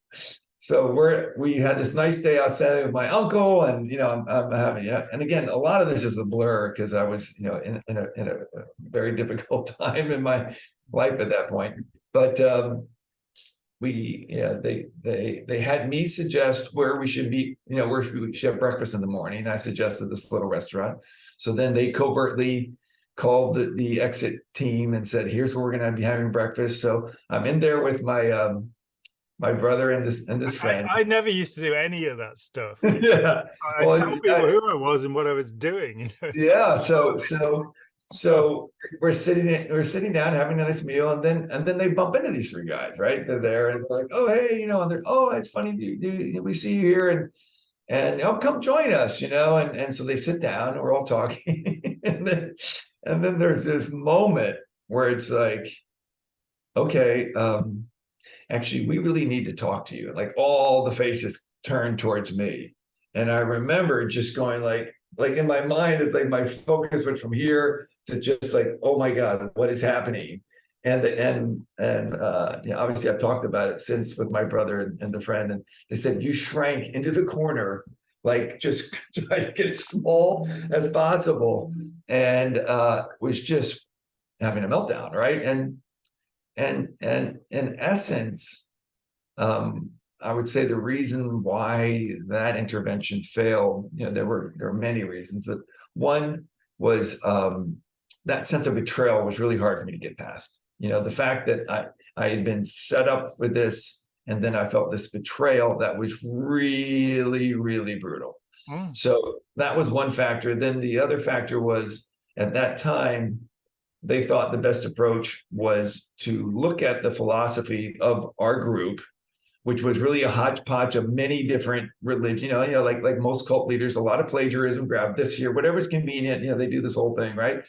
we had this nice day outside with my uncle, and I'm having, and again, a lot of this is a blur because I was in a very difficult time in my life at that point. But they had me suggest where we should be, where we should have breakfast in the morning. I suggested this little restaurant. So then they covertly called the exit team and said, here's where we're going to be having breakfast. So I'm in there with my brother and this friend. I never used to do any of that stuff. Yeah. I tell people who I was and what I was doing. Yeah. So we're sitting down having a nice meal, and then they bump into these three guys, right? They're there and they're like, oh, hey, and they're, oh, it's funny, we see you here, and come join us, and so they sit down and we're all talking, and then there's this moment where it's like, okay, actually, we really need to talk to you. Like, all the faces turn towards me. And I remember just going like in my mind, it's like my focus went from here to just like, oh my God, what is happening? And obviously I've talked about it since with my brother and the friend, and they said, you shrank into the corner, like just try to get as small as possible, and was just having a meltdown, right? And in essence, I would say the reason why that intervention failed, there were many reasons, but one was that sense of betrayal was really hard for me to get past. The fact that I had been set up for this, and then I felt this betrayal that was really, really brutal. So that was one factor. Then the other factor was, at that time, they thought the best approach was to look at the philosophy of our group, which was really a hodgepodge of many different religions, like most cult leaders, a lot of plagiarism, grab this here, whatever's convenient, they do this whole thing, right?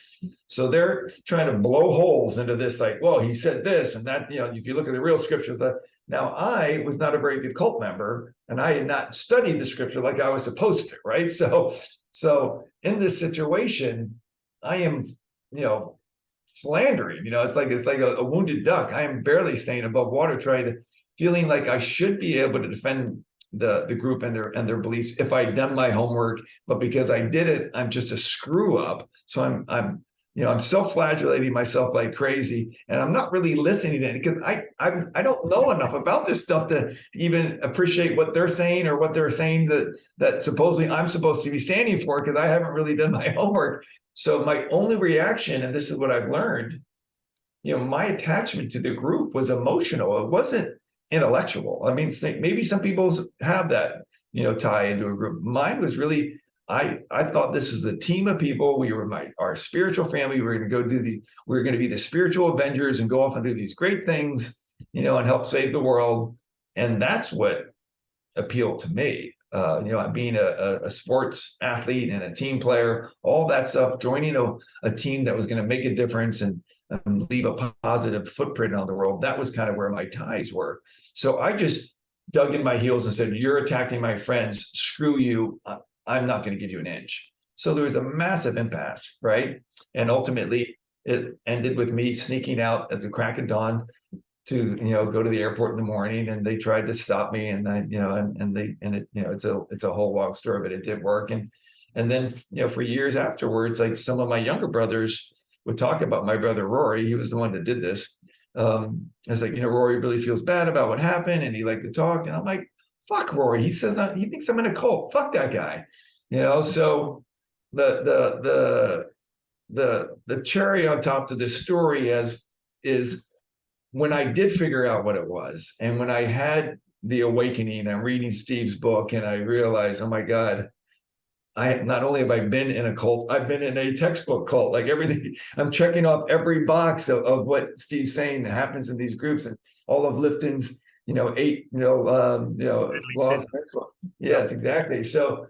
So they're trying to blow holes into this, like, well, he said this and that, if you look at the real scriptures. Now, I was not a very good cult member, and I had not studied the scripture like I was supposed to, right? So in this situation, I am, floundering, it's like a wounded duck. I am barely staying above water, feeling like I should be able to defend the group and their beliefs if I'd done my homework, but because I did it, I'm just a screw up. So I'm self-flagellating myself like crazy, and I'm not really listening to it because I don't know enough about this stuff to even appreciate what they're saying, or what they're saying that supposedly I'm supposed to be standing for, because I haven't really done my homework. So my only reaction, and this is what I've learned, my attachment to the group was emotional. It wasn't intellectual. I mean, maybe some people have that, tie into a group. Mine was really, I thought this is a team of people. We were our spiritual family. We were going to we were going to be the spiritual Avengers and go off and do these great things, and help save the world. And that's what appealed to me. Being a sports athlete and a team player, all that stuff, joining a team that was going to make a difference and leave a positive footprint on the world. That was kind of where my ties were. So I just dug in my heels and said, you're attacking my friends. Screw you. I'm not going to give you an inch. So there was a massive impasse, right? And ultimately, it ended with me sneaking out at the crack of dawn to go to the airport in the morning, and they tried to stop me, and it's a whole long story, but it did work. And then for years afterwards, like, some of my younger brothers would talk about my brother Rory. He was the one that did this. I was like, Rory really feels bad about what happened, and he liked to talk. And I'm like, fuck Rory. He says he thinks I'm in a cult. Fuck that guy. So the cherry on top to this story is when I did figure out what it was, and when I had the awakening, I'm reading Steve's book, and I realized, oh my God, not only have I been in a cult, I've been in a textbook cult. Like, everything, I'm checking off every box of what Steve's saying happens in these groups, and all of Lifton's, 8, laws. Yes, exactly. So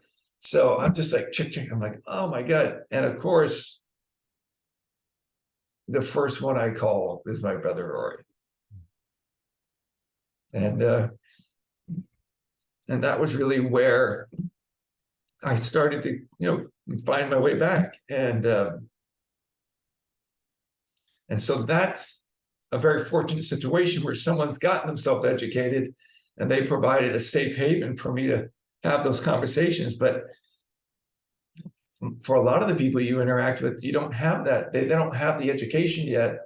I'm just like, check. I'm like, oh my God. And of course, the first one I call is my brother Rory. And that was really where I started to, find my way back. And so that's a very fortunate situation where someone's gotten themselves educated, and they provided a safe haven for me to have those conversations. But for a lot of the people you interact with, you don't have that. They don't have the education yet.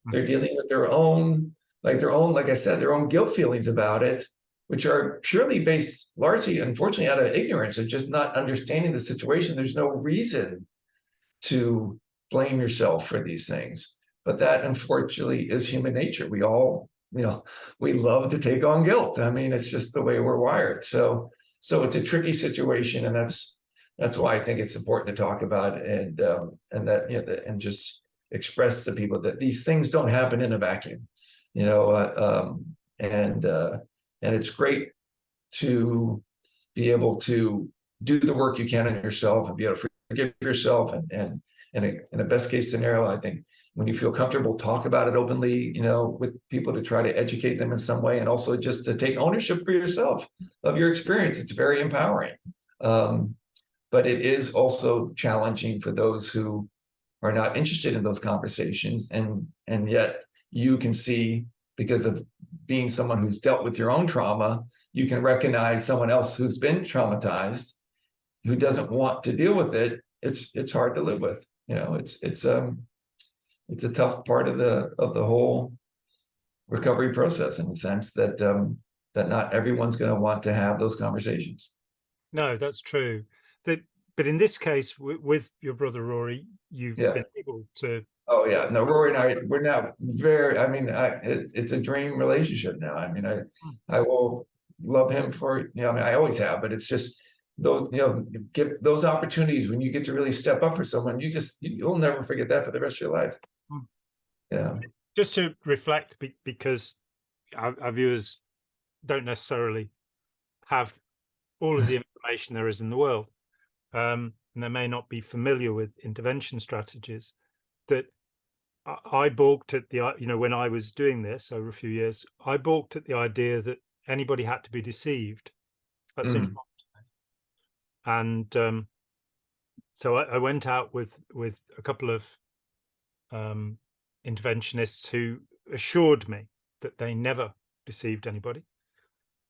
They're dealing with their own, like I said, their own guilt feelings about it, which are purely based largely, unfortunately, out of ignorance of just not understanding the situation. There's no reason to blame yourself for these things. But that, unfortunately, is human nature. We all, we love to take on guilt. I mean, it's just the way we're wired. So it's a tricky situation, and that's why I think it's important to talk about it, and that, and just express to people that these things don't happen in a vacuum, and it's great to be able to do the work you can on yourself and be able to forgive yourself, and in a best case scenario, I think when you feel comfortable, talk about it openly, with people, to try to educate them in some way, and also just to take ownership for yourself of your experience. It's very empowering. But it is also challenging for those who are not interested in those conversations. And yet you can see, because of being someone who's dealt with your own trauma, you can recognize someone else who's been traumatized, who doesn't want to deal with it. It's hard to live with. It's a tough part of the whole recovery process, in the sense that that not everyone's going to want to have those conversations. No, that's true. But in this case, with your brother Rory, you've been able to. Oh yeah, no, Rory and I, we're now very. I mean, it's a dream relationship now. I mean, I will love him for. I mean, I always have, but it's just those. Give those opportunities when you get to really step up for someone. You'll never forget that for the rest of your life. Yeah. Just to reflect, because our viewers don't necessarily have all of the information there is in the world. And they may not be familiar with intervention strategies. That I balked at the, when I was doing this over a few years, I balked at the idea that anybody had to be deceived. That seems wrong to me. And so I went out with a couple of interventionists who assured me that they never deceived anybody.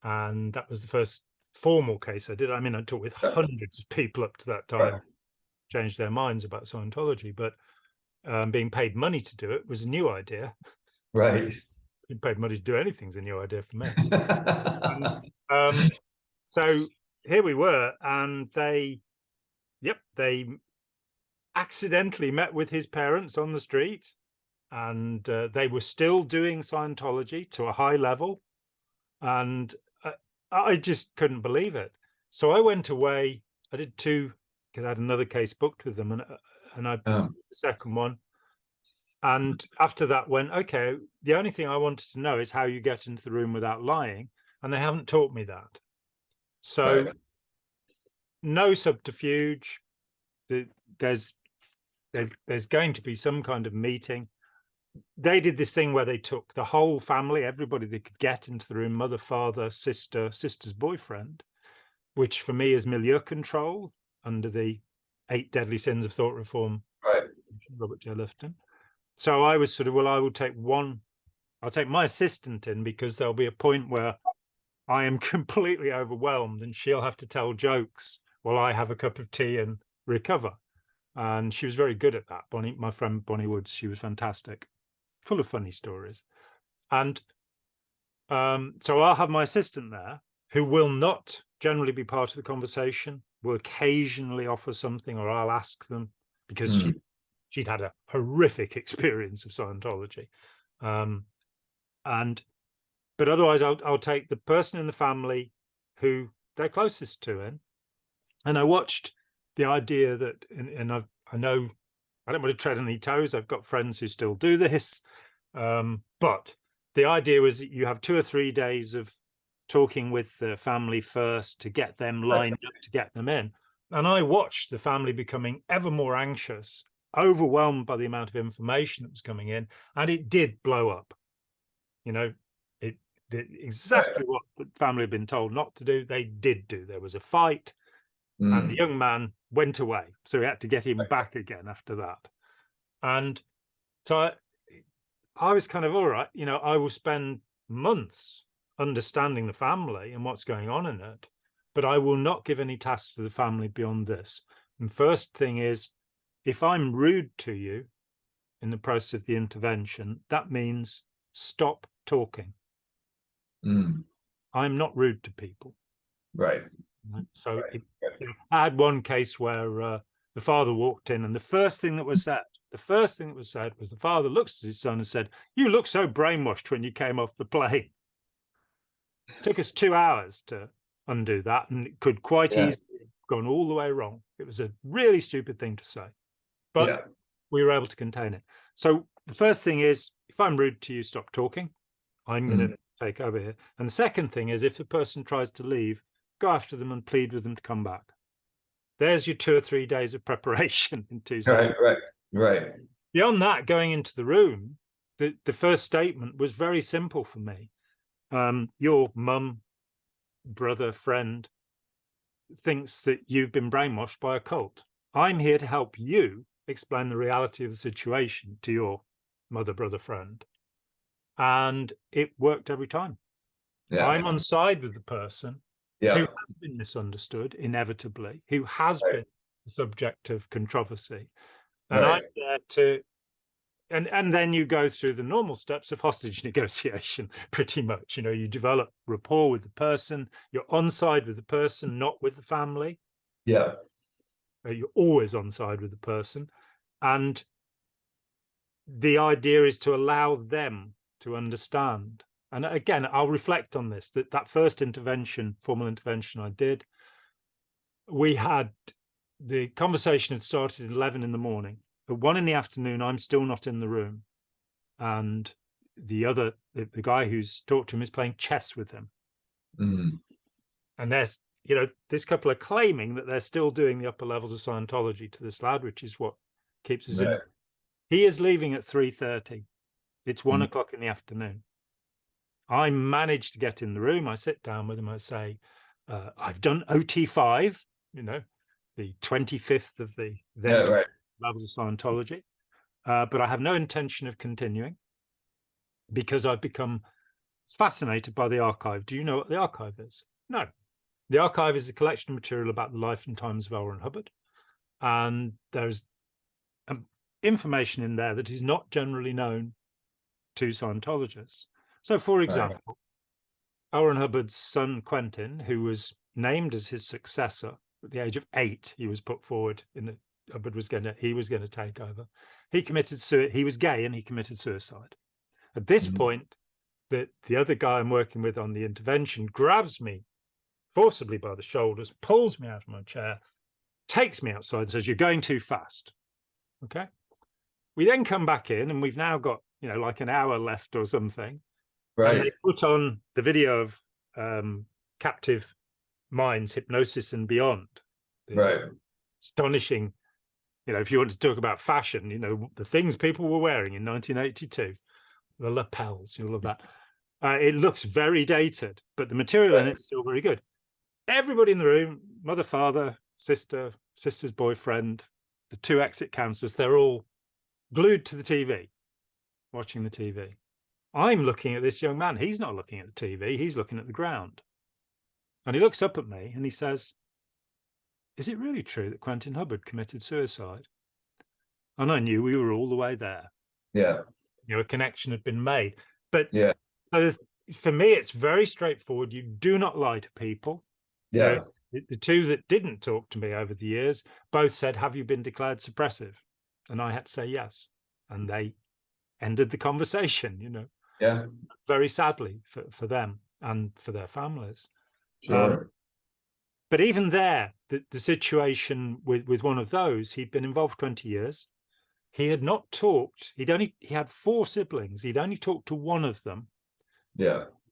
And that was the first formal case I did. I mean, I talked with hundreds of people up to that time, changed their minds about Scientology, but being paid money to do it was a new idea. Right. Being paid money to do anything's a new idea for me. And, so here we were, and they accidentally met with his parents on the street, and they were still doing Scientology to a high level, and I just couldn't believe it. So I went away. I did two, because I had another case booked with them, and I the second one. And after that went, okay, the only thing I wanted to know is how you get into the room without lying, and they haven't taught me that. So no subterfuge. There's going to be some kind of meeting. They did this thing where they took the whole family, everybody they could get into the room, mother, father, sister's boyfriend, which for me is milieu control under the 8 deadly sins of thought reform, Robert J. Lifton. So I was sort of, well, I'll take my assistant in, because there'll be a point where I am completely overwhelmed and she'll have to tell jokes while I have a cup of tea and recover. And she was very good at that. My friend Bonnie Woods, she was fantastic, full of funny stories. And so I'll have my assistant there, who will not generally be part of the conversation, will occasionally offer something, or I'll ask them, because she'd had a horrific experience of Scientology. But otherwise I'll take the person in the family who they're closest to in. And I watched the idea that, and I know I don't want to tread on any toes. I've got friends who still do this. But the idea was that you have 2 or 3 days of talking with the family first to get them lined up, to get them in. And I watched the family becoming ever more anxious, overwhelmed by the amount of information that was coming in. And it did blow up. It did exactly what the family had been told not to do. They did do. There was a fight. And the young man went away. So we had to get him back again after that. And so I was kind of, all right, I will spend months understanding the family and what's going on in it, but I will not give any tasks to the family beyond this. And first thing is, if I'm rude to you in the process of the intervention, that means stop talking. I'm not rude to people. Right. So I had one case where the father walked in, and the first thing that was said was the father looks at his son and said, "You look so brainwashed when you came off the plane." It took us 2 hours to undo that, and it could quite easily have gone all the way wrong. It was a really stupid thing to say, but we were able to contain it. So the first thing is, if I'm rude to you, stop talking. I'm going to take over here. And the second thing is, if the person tries to leave, go after them and plead with them to come back. There's your 2 or 3 days of preparation in 2 seconds. Right. Beyond that, going into the room, the first statement was very simple for me. Your mum, brother, friend thinks that you've been brainwashed by a cult. I'm here to help you explain the reality of the situation to your mother, brother, friend. And it worked every time. I'm on side with the person who has been misunderstood, inevitably, who has been the subject of controversy. And I'm there to, and then you go through the normal steps of hostage negotiation, pretty much. You know, you develop rapport with the person, you're on side with the person, not with the family. Yeah. You're always on side with the person. And the idea is to allow them to understand. And again, I'll reflect on this, that first intervention, formal intervention I did, we had, the conversation had started at 11 in the morning. At 1 in the afternoon, I'm still not in the room. And the guy who's talked to him is playing chess with him. And there's, you know, this couple are claiming that they're still doing the upper levels of Scientology to this lad, which is what keeps us in. He is leaving at 3:30. It's 1 o'clock in the afternoon. I managed to get in the room. I sit down with him. I say, I've done OT5, you know, the 25th of the levels of Scientology, but I have no intention of continuing because I've become fascinated by the archive. Do you know what the archive is? No. The archive is a collection of material about the life and times of L. Ron Hubbard. And there's information in there that is not generally known to Scientologists. So, for example, L. Ron Hubbard's son, Quentin, who was named as his successor at the age of 8, he was put forward in the Hubbard was going to take over. He committed suicide. He was gay and he committed suicide. At this point, the other guy I'm working with on the intervention grabs me forcibly by the shoulders, pulls me out of my chair, takes me outside and says, "You're going too fast." Okay. We then come back in and we've now got, you know, like an hour left or something. And they put on the video of Captive Minds, Hypnosis and Beyond. Astonishing, you know, if you want to talk about fashion, you know, the things people were wearing in 1982, the lapels, all of that. It looks very dated, but the material in it's still very good. Everybody in the room, mother, father, sister, sister's boyfriend, the 2 exit counselors, they're all glued to the TV, watching the TV. I'm looking at this young man. He's not looking at the TV. He's looking at the ground. And he looks up at me and he says, "Is it really true that Quentin Hubbard committed suicide?" And I knew we were all the way there. You know, a connection had been made. But so for me, it's very straightforward. You do not lie to people. The 2 that didn't talk to me over the years both said, "Have you been declared suppressive?" And I had to say yes. And they ended the conversation, you know. Very sadly for them and for their families. But even there, the situation with one of those, he'd been involved 20 years. He had not talked. He had 4 siblings. He'd only talked to one of them.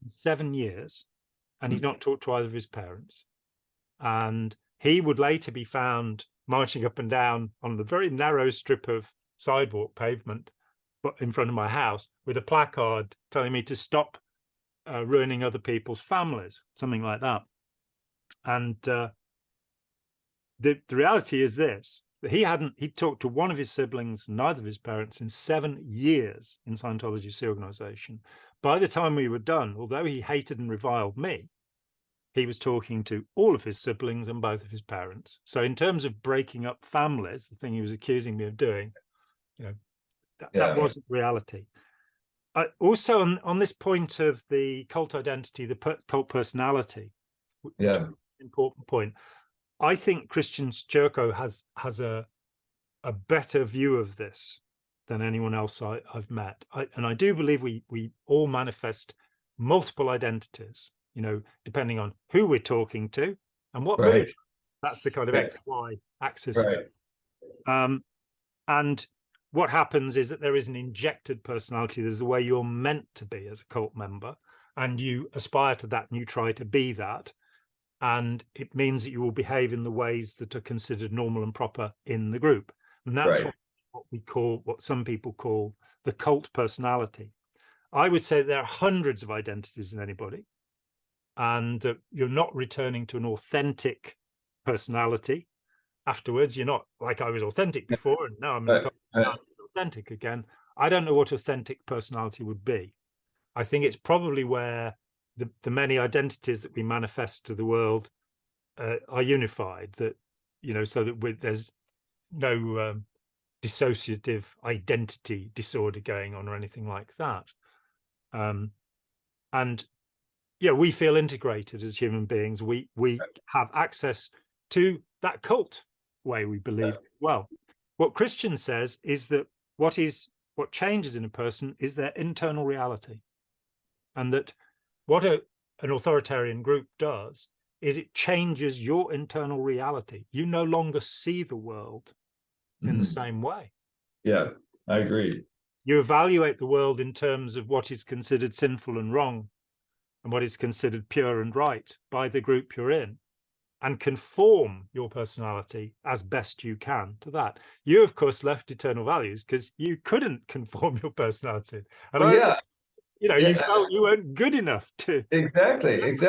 7 years, and he'd not talked to either of his parents. And he would later be found marching up and down on the very narrow strip of sidewalk pavement in front of my house with a placard telling me to stop ruining other people's families, something like that. And the reality is this: that he'd talked to one of his siblings, neither of his parents, in 7 years in Scientology's organization. by the time we were done, although he hated and reviled me, he was talking to all of his siblings and both of his parents. So in terms of breaking up families, the thing he was accusing me of doing, that wasn't reality. Also on this point of the cult identity, the cult personality, which is an important point, I think Christian Sturckow has a better view of this than anyone else I've met. And I do believe we all manifest multiple identities, depending on who we're talking to and what mood. That's the kind of XY axis. And what happens is that there is an injected personality. There's the way you're meant to be as a cult member, and you aspire to that and you try to be that. And it means that you will behave in the ways that are considered normal and proper in the group. And that's what some people call the cult personality. I would say there are hundreds of identities in anybody, and you're not returning to an authentic personality afterwards. You're not like, I was authentic before and now I'm authentic again. I don't know what authentic personality would be. I think it's probably where the many identities that we manifest to the world are unified, that, so that there's no dissociative identity disorder going on or anything like that. And we feel integrated as human beings. We have access to that cult way we believe. Well, what Christian says is that what changes in a person is their internal reality, and that what an authoritarian group does is it changes your internal reality. You no longer see the world in the same way. Yeah, I agree. You evaluate the world in terms of what is considered sinful and wrong and what is considered pure and right by the group you're in, and conform your personality as best you can to that. You, of course, left eternal values because you couldn't conform your personality. And you felt you weren't good enough to. Exactly. It's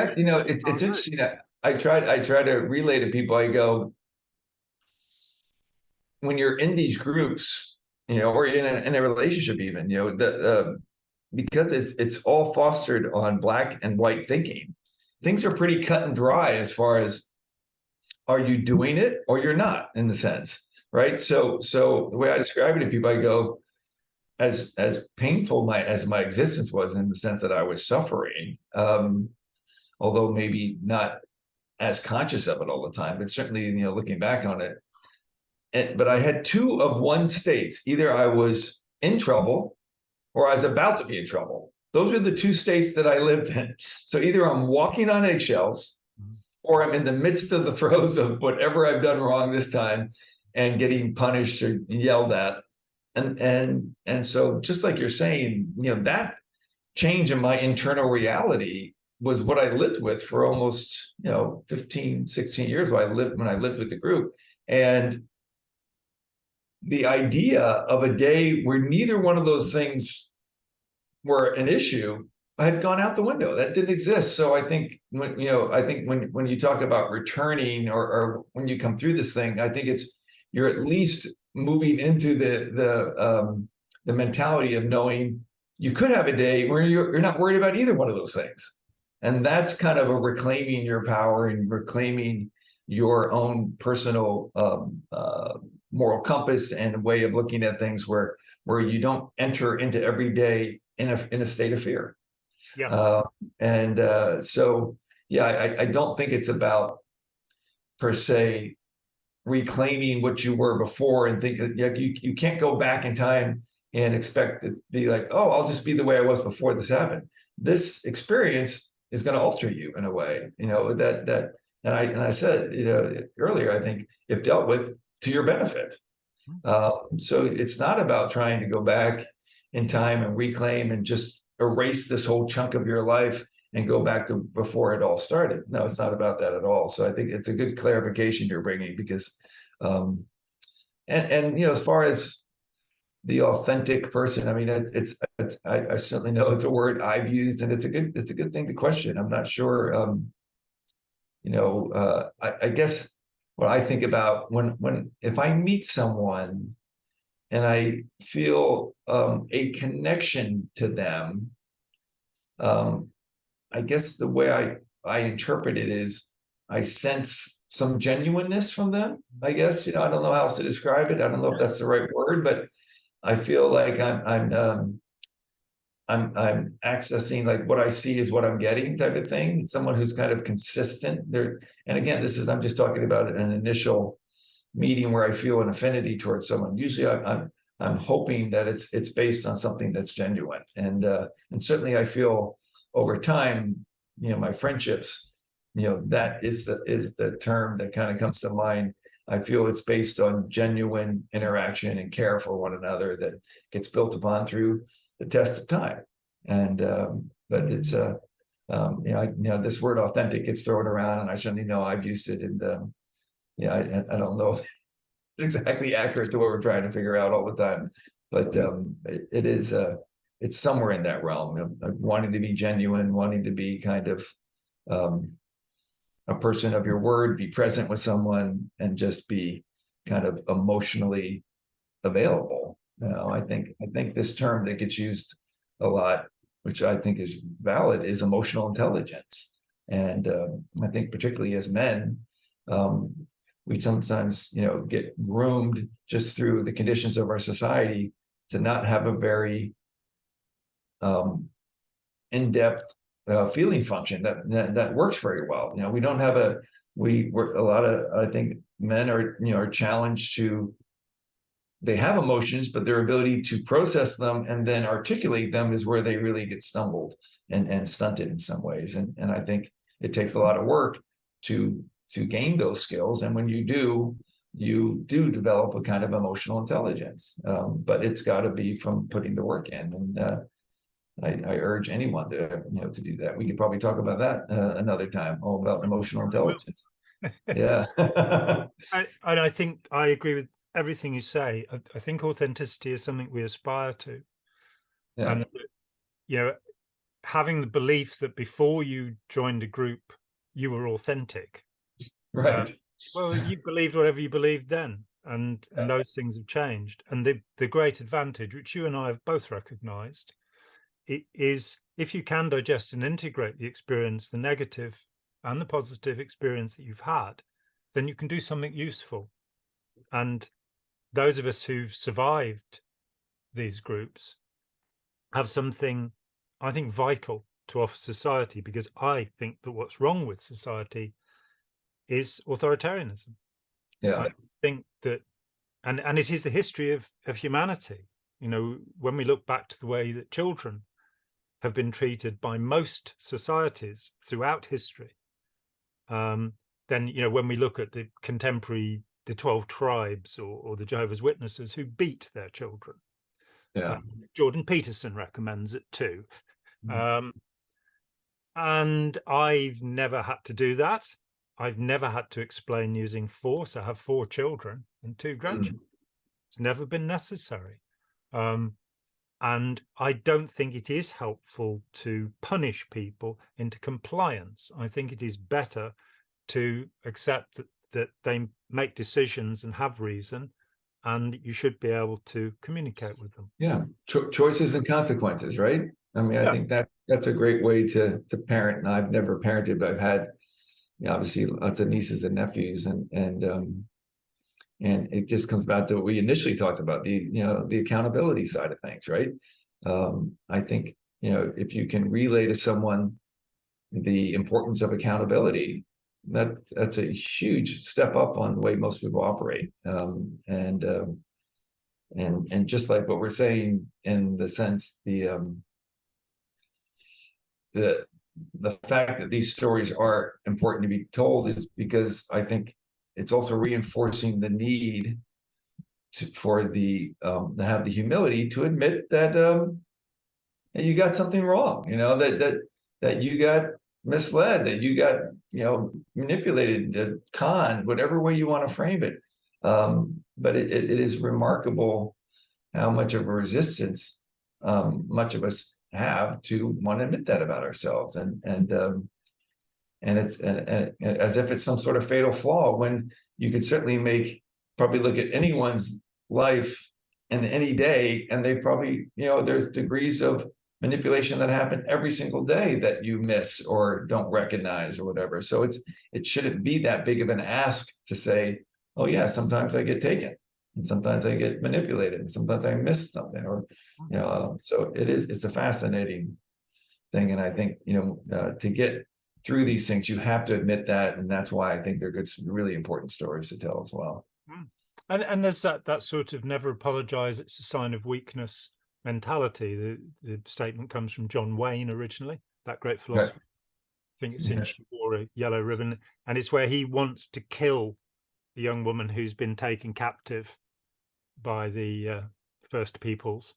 interesting. I try to relay to people. I go, when you're in these groups, or in a relationship, even, because it's all fostered on black and white thinking, things are pretty cut and dry as far as, are you doing it or you're not, in the sense, right? So the way I describe it to people, I go, as painful as my existence was, in the sense that I was suffering, although maybe not as conscious of it all the time, but certainly, looking back on it. But I had two of one states. Either I was in trouble or I was about to be in trouble. Those are the two states that I lived in. So either I'm walking on eggshells, or I'm in the midst of the throes of whatever I've done wrong this time and getting punished or yelled at. And so, just like you're saying, that change in my internal reality was what I lived with for almost, 15, 16 years when I lived with the group. And the idea of a day where neither one of those things were an issue had gone out the window. That didn't exist. So I think when you talk about returning, or when you come through this thing, I think you're at least moving into the mentality of knowing you could have a day where you're not worried about either one of those things. And that's kind of a reclaiming your power and reclaiming your own personal moral compass and way of looking at things, where you don't enter into every day in a state of fear. Yeah. I don't think it's about, per se, reclaiming what you were before, and think that you can't go back in time and expect to be like, oh, I'll just be the way I was before this happened. This experience is going to alter you in a way, and I said, earlier, I think, if dealt with to your benefit. So it's not about trying to go back in time and reclaim and just erase this whole chunk of your life and go back to before it all started. No, it's not about that at all. So I think it's a good clarification you're bringing, because, as far as the authentic person, I mean, I certainly know it's a word I've used, and it's a good thing to question. I'm not sure. I guess what I think about if I meet someone and I feel a connection to them, I guess the way I interpret it is I sense some genuineness from them. I guess, you know, I don't know how else to describe it. I don't know if that's the right word, but I feel like I'm accessing, like, what I see is what I'm getting type of thing. It's someone who's kind of consistent there. And again, I'm just talking about an initial meeting where I feel an affinity towards someone. Usually I'm hoping that it's based on something that's genuine. And certainly I feel over time, you know, my friendships, you know, that is the term that kind of comes to mind. I feel it's based on genuine interaction and care for one another that gets built upon through the test of time. And but it's you know, this word authentic gets thrown around, and I certainly know I've used it, and yeah, I don't know if it's exactly accurate to what we're trying to figure out all the time, but it is it's somewhere in that realm of wanting to be genuine, wanting to be kind of a person of your word, be present with someone, and just be kind of emotionally available. You know, I think this term that gets used a lot, which I think is valid, is emotional intelligence. And I think particularly as men, we sometimes, you know, get groomed just through the conditions of our society to not have a very in-depth feeling function that works very well. You know, we don't have we're a lot of, I think men are, you know, are challenged to, they have emotions, but their ability to process them and then articulate them is where they really get stumbled and stunted in some ways. And I think it takes a lot of work to gain those skills. And when you do develop a kind of emotional intelligence, but it's got to be from putting the work in. And I urge anyone to, you know, to do that. We could probably talk about that another time, all about emotional intelligence. Yeah. And I think I agree with everything you say. I think authenticity is something we aspire to. Yeah. And, you know, having the belief that before you joined a group, you were authentic. Right. Well, you believed whatever you believed then, and those things have changed. And the great advantage, which you and I have both recognized, it is if you can digest and integrate the experience, the negative and the positive experience that you've had, then you can do something useful. And those of us who've survived these groups have something, I think, vital to offer society, because I think that what's wrong with society is authoritarianism. Yeah. I think that, and it is the history of humanity. You know, when we look back to the way that children have been treated by most societies throughout history, then, you know, when we look at the 12 tribes or the Jehovah's Witnesses who beat their children. Yeah. Jordan Peterson recommends it too. And I've never had to do that. I've never had to explain using force. I have 4 children and 2 grandchildren. It's never been necessary. And I don't think it is helpful to punish people into compliance. I think it is better to accept that they make decisions and have reason, and you should be able to communicate with them. Yeah. Choices and consequences, right? I mean, I think that's a great way to parent. And I've never parented, but I've had, you know, obviously lots of nieces and nephews, and it just comes back to what we initially talked about, the accountability side of things, right? I think, you know, if you can relay to someone the importance of accountability, that's a huge step up on the way most people operate. And just like what we're saying, in the sense, the fact that these stories are important to be told is because I think it's also reinforcing the need to have the humility to admit that you got something wrong, you know, that you got misled, that you got, you know, manipulated, conned, whatever way you want to frame it. But it is remarkable how much of a resistance much of us have to want to admit that about ourselves, and it's and as if it's some sort of fatal flaw, when you could certainly probably look at anyone's life in any day, and they probably, you know, there's degrees of manipulation that happen every single day that you miss or don't recognize or whatever. So it shouldn't be that big of an ask to say, oh yeah, sometimes I get taken and sometimes I get manipulated and sometimes I miss something, or so it's a fascinating thing. And I think to get through these things, you have to admit that, and that's why I think they're good, really important stories to tell as well. And there's that sort of never apologize, it's a sign of weakness mentality. The statement comes from John Wayne originally, that great philosopher. I think it's in She Wore a Yellow Ribbon, and it's where he wants to kill the young woman who's been taken captive by the First Peoples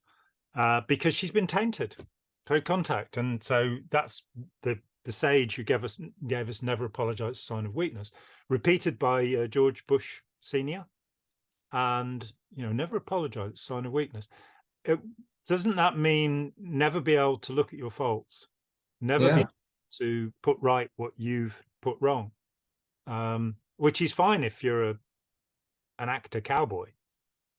because she's been tainted through contact. And so that's the sage who gave us never apologize, a sign of weakness, repeated by George Bush Senior. And never apologize, it's a sign of weakness. Doesn't that mean never be able to look at your faults, never be able to put right what you've put wrong, which is fine if you're an actor cowboy.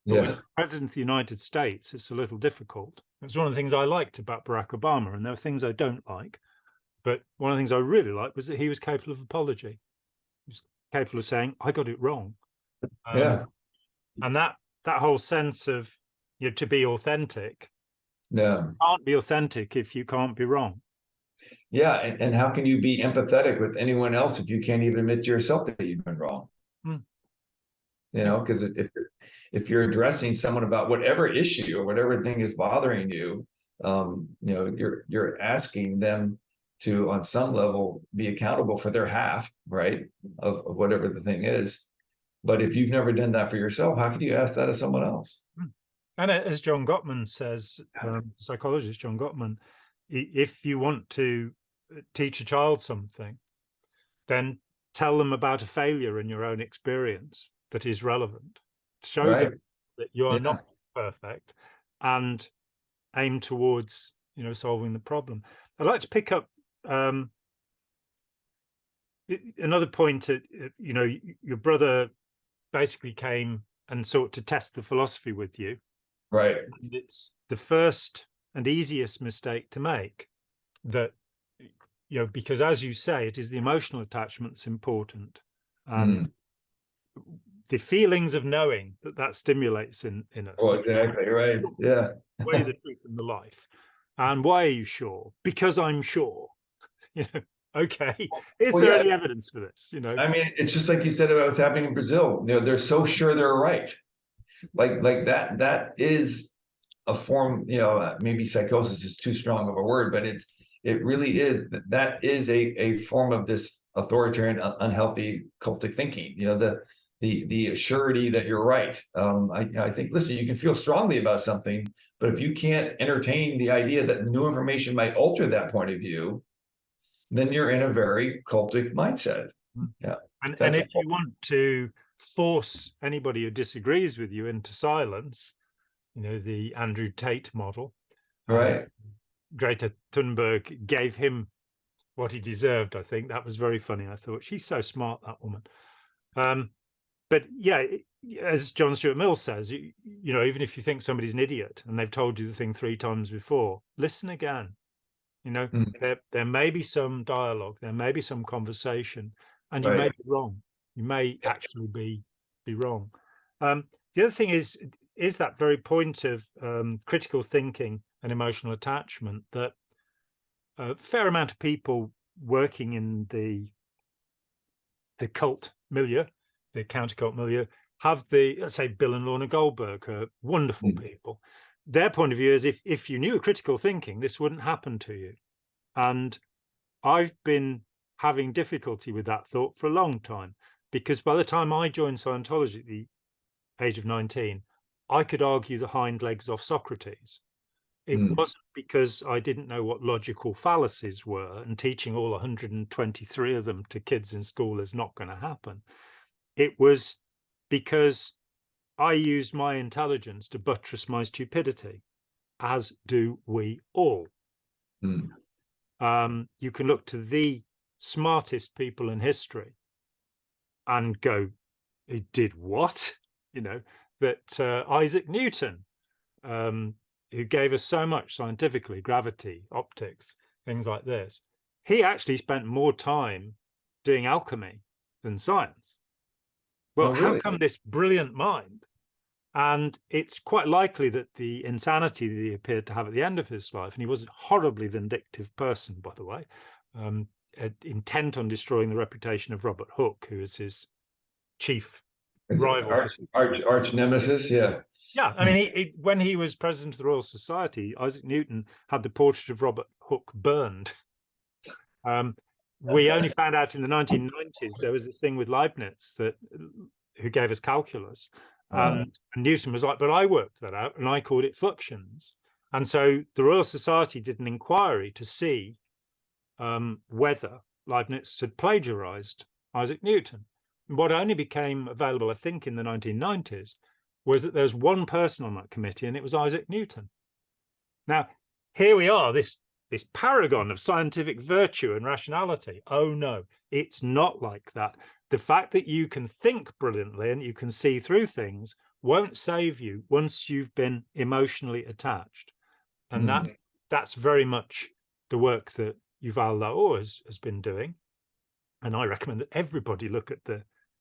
But when you're president of the United States, it's a little difficult. It's one of the things I liked about Barack Obama, and there are things I don't like. But one of the things I really liked was that he was capable of apology. He was capable of saying, I got it wrong. And that whole sense of to be authentic. You can't be authentic if you can't be wrong. Yeah, and how can you be empathetic with anyone else if you can't even admit to yourself that you've been wrong? Because if you're addressing someone about whatever issue or whatever thing is bothering you, you're asking them to, on some level, be accountable for their half, right, of whatever the thing is. But if you've never done that for yourself, how can you ask that of someone else? And as John Gottman says, psychologist John Gottman, if you want to teach a child something, then tell them about a failure in your own experience that is relevant. Show them that you are not perfect, and aim towards solving the problem. I'd like to pick up another point. Your brother basically came and sought to test the philosophy with you. Right. And it's the first and easiest mistake to make, that because, as you say, it is the emotional attachment that's important, and the feelings of knowing that stimulates in us. Oh, exactly right. Yeah. Weigh the truth in the life. And why are you sure? Because I'm sure. Okay. Is there any evidence for this? I mean, it's just like you said about what's happening in Brazil. They're so sure they're right. Like that is a form, maybe psychosis is too strong of a word, but it really is, that is a form of this authoritarian, unhealthy cultic thinking, the surety that you're right. I think, listen, you can feel strongly about something, but if you can't entertain the idea that new information might alter that point of view, then you're in a very cultic mindset. Yeah. And if you want to force anybody who disagrees with you into silence, the Andrew Tate model, right? Greta Thunberg gave him what he deserved. I think that was very funny. I thought, she's so smart, that woman. But yeah, as John Stuart Mill says, even if you think somebody's an idiot and they've told you the thing 3 times before, listen again. There may be some dialogue, there may be some conversation, and you may be wrong. You may actually be wrong. The other thing is that very point of critical thinking and emotional attachment, that a fair amount of people working in the cult milieu, the counter-cult milieu, have let's say Bill and Lorna Goldberg are wonderful people. Their point of view is, if you knew critical thinking, this wouldn't happen to you. And I've been having difficulty with that thought for a long time, because by the time I joined Scientology at the age of 19, I could argue the hind legs off Socrates. It wasn't because I didn't know what logical fallacies were, and teaching all 123 of them to kids in school is not going to happen. It was because I used my intelligence to buttress my stupidity, as do we all. You can look to the smartest people in history and go, he did what? That Isaac Newton who gave us so much scientifically, gravity, optics, things like this, he actually spent more time doing alchemy than science. Well, Oh, how really? come this brilliant mind? And it's quite likely that the insanity that he appeared to have at the end of his life, and he was a horribly vindictive person, by the way, intent on destroying the reputation of Robert Hooke, who is his chief rival. Arch nemesis, yeah. Yeah, I mean, when he was president of the Royal Society, Isaac Newton had the portrait of Robert Hooke burned. We only found out in the 1990s there was this thing with Leibniz who gave us calculus, and Newton was like, "But I worked that out, and I called it fluxions." And so the Royal Society did an inquiry to see whether Leibniz had plagiarized Isaac Newton. And what only became available, I think, in the 1990s was that there's one person on that committee, and it was Isaac Newton. Now, here we are, this paragon of scientific virtue and rationality. Oh, no, it's not like that. The fact that you can think brilliantly and you can see through things won't save you once you've been emotionally attached. And that's very much the work that Yuval Laor has been doing. And I recommend that everybody look at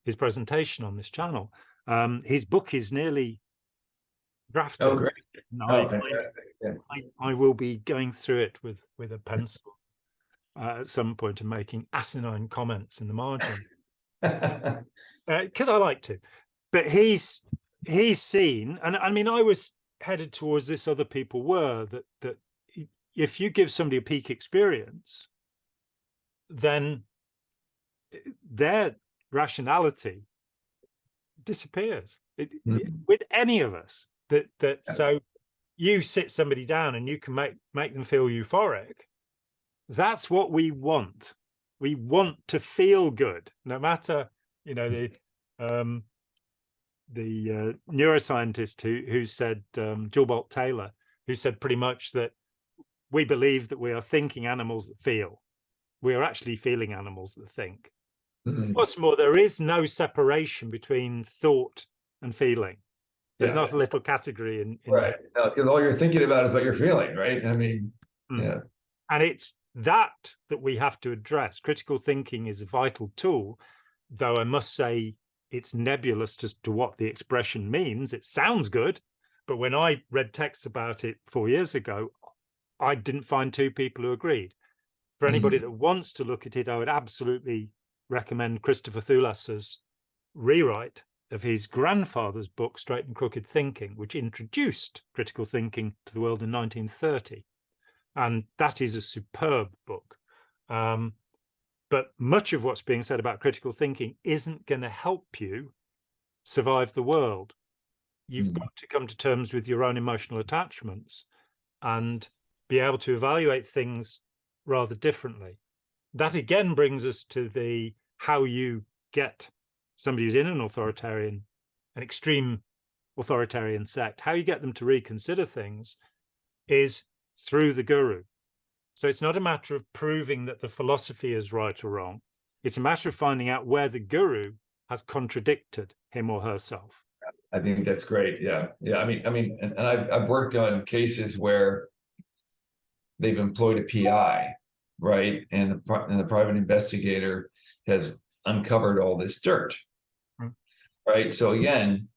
his presentation on this channel. His book is nearly drafted. Oh, great. Fantastic. Yeah. I will be going through it with a pencil at some point and making asinine comments in the margin because I like to. But he's seen, and I mean, I was headed towards this. Other people were that if you give somebody a peak experience, then their rationality disappears with any of us. So you sit somebody down and you can make them feel euphoric. That's what we want. We want to feel good, no matter, you know, the neuroscientist who said, Jill Bolt Taylor, who said pretty much that we believe that we are thinking animals that feel. We are actually feeling animals that think. What's more, there is no separation between thought and feeling. There's not a little category in right, because all you're thinking about is what you're feeling, right? I mean, yeah. And it's that we have to address. Critical thinking is a vital tool, though I must say it's nebulous as to what the expression means. It sounds good, but when I read texts about it 4 years ago, I didn't find two people who agreed. For anybody that wants to look at it, I would absolutely recommend Christopher Thulas's rewrite of his grandfather's book, Straight and Crooked Thinking, which introduced critical thinking to the world in 1930. And that is a superb book. But much of what's being said about critical thinking isn't going to help you survive the world. You've got to come to terms with your own emotional attachments and be able to evaluate things rather differently. That again brings us to how you get somebody who's in an extreme authoritarian sect, how you get them to reconsider things is through the guru. So it's not a matter of proving that the philosophy is right or wrong. It's a matter of finding out where the guru has contradicted him or herself. I think that's great. Yeah. I mean, and I've worked on cases where they've employed a PI, right? And the private investigator has uncovered all this dirt, right? So again,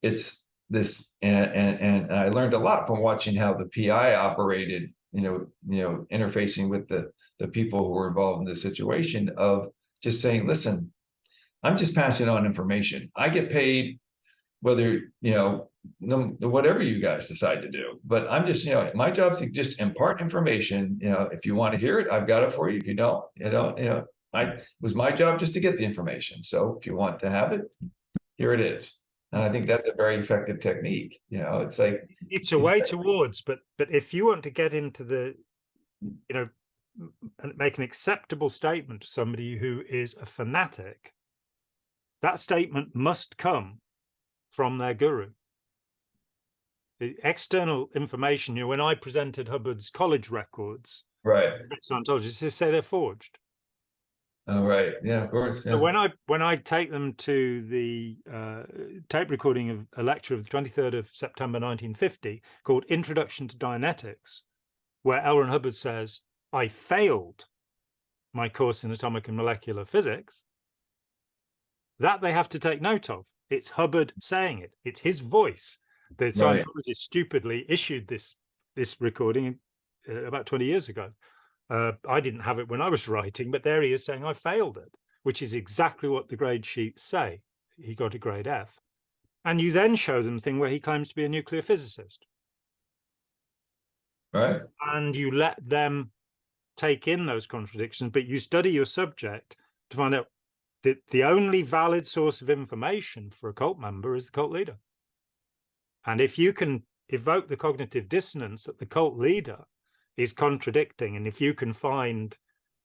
it's this, and I learned a lot from watching how the PI operated, interfacing with the people who were involved in the situation, of just saying, listen, I'm just passing on information. I get paid whether, whatever you guys decide to do, but I'm just, my job is to just impart information. If you want to hear it, I've got it for you. If you don't, it was my job just to get the information. So if you want to have it, here it is. And I think that's a very effective technique. It's like, it's a way towards, but if you want to get into the, and make an acceptable statement to somebody who is a fanatic, that statement must come from their guru. The external information, when I presented Hubbard's college records, right, Scientologists, they say they're forged. Oh, right. Yeah, of course. So Yeah. when I take them to the tape recording of a lecture of the 23rd of September 1950 called Introduction to Dianetics, where L. Ron Hubbard says, I failed my course in atomic and molecular physics, that they have to take note of. It's Hubbard saying it. It's his voice. The Right. Scientologists stupidly issued this recording about 20 years ago. I didn't have it when I was writing, but there he is saying I failed it, which is exactly what the grade sheets say. He got a grade F. And you then show them the thing where he claims to be a nuclear physicist. Right. And you let them take in those contradictions, but you study your subject to find out that the only valid source of information for a cult member is the cult leader. And if you can evoke the cognitive dissonance that the cult leader is contradicting, and if you can find,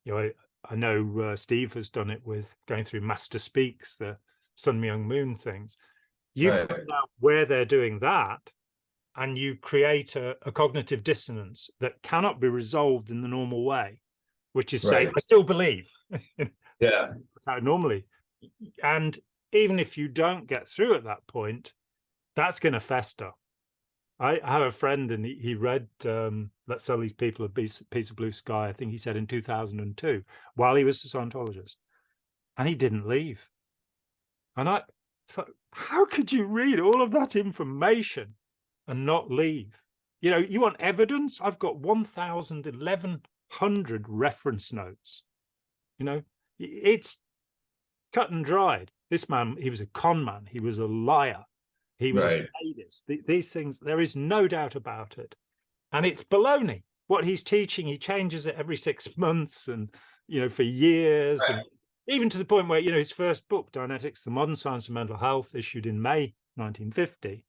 I know Steve has done it with going through Master Speaks, the Sun Myung Moon things. You Right. find out where they're doing that, and you create a cognitive dissonance that cannot be resolved in the normal way, which is saying, Right. I still believe. Yeah. That's how normally. And even if you don't get through at that point, that's going to fester. I have a friend, and he read Let's Sell These People a Piece of Blue Sky, I think he said in 2002, while he was a Scientologist. And he didn't leave. And it's like, how could you read all of that information and not leave? You want evidence? I've got 1,100 reference notes. It's cut and dried. This man, he was a con man. He was a liar. He was a sadist. These things, there is no doubt about it. And it's baloney. What he's teaching, he changes it every 6 months and, for years. Right. And even to the point where, his first book, Dianetics, The Modern Science of Mental Health, issued in May 1950,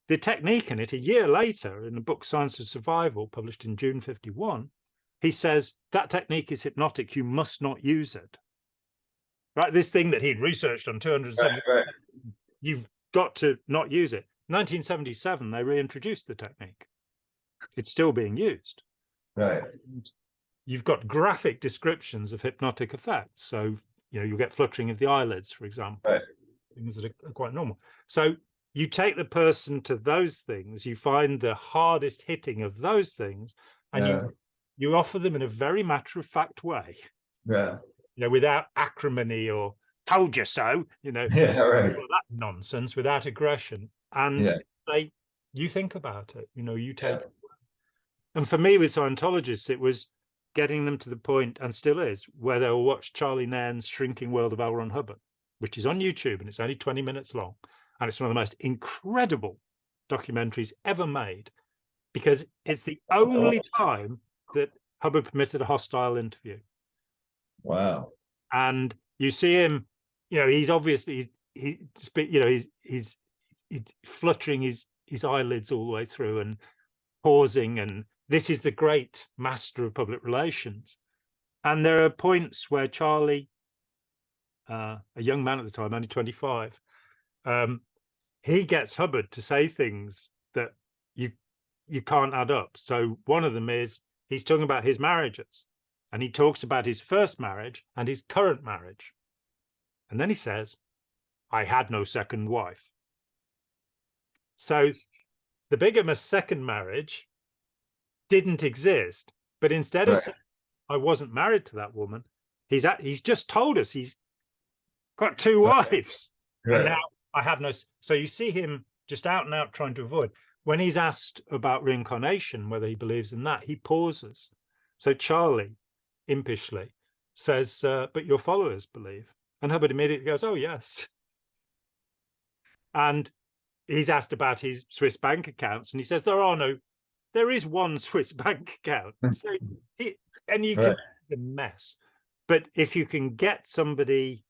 the technique in it, a year later, in the book Science of Survival, published in June 51, he says, that technique is hypnotic. You must not use it. Right? This thing that he'd researched on 270, Right. you've got to not use it. 1977, they reintroduced the technique. It's still being used. Right. And you've got graphic descriptions of hypnotic effects. So, you'll get fluttering of the eyelids, for example, Right. things that are quite normal. So you take the person to those things, you find the hardest hitting of those things, and you offer them in a very matter-of-fact way. Yeah. Without acrimony or told you so, Yeah, right. that nonsense, without aggression. And you think about it, you take. And for me, with Scientologists, it was getting them to the point, and still is, where they'll watch Charlie Nairn's Shrinking World of L. Ron Hubbard, which is on YouTube, and it's only 20 minutes long. And it's one of the most incredible documentaries ever made, because it's the only time that Hubbard permitted a hostile interview. Wow. And you see him, he's obviously, he's fluttering his eyelids all the way through and pausing. And this is the great master of public relations. And there are points where Charlie, a young man at the time, only 25, he gets Hubbard to say things that you can't add up. So one of them is he's talking about his marriages, and he talks about his first marriage and his current marriage. And then he says, I had no second wife. So the bigamous second marriage didn't exist, but instead of saying, I wasn't married to that woman, he's just told us he's got two wives. And now I have no. So you see him just out and out trying to avoid. When he's asked about reincarnation, whether he believes in that, he pauses. So Charlie, impishly, says, but your followers believe. And Hubbard immediately goes, oh, yes. And he's asked about his Swiss bank accounts, and he says, there is one Swiss bank account. So and you can see the mess. But if you can get somebody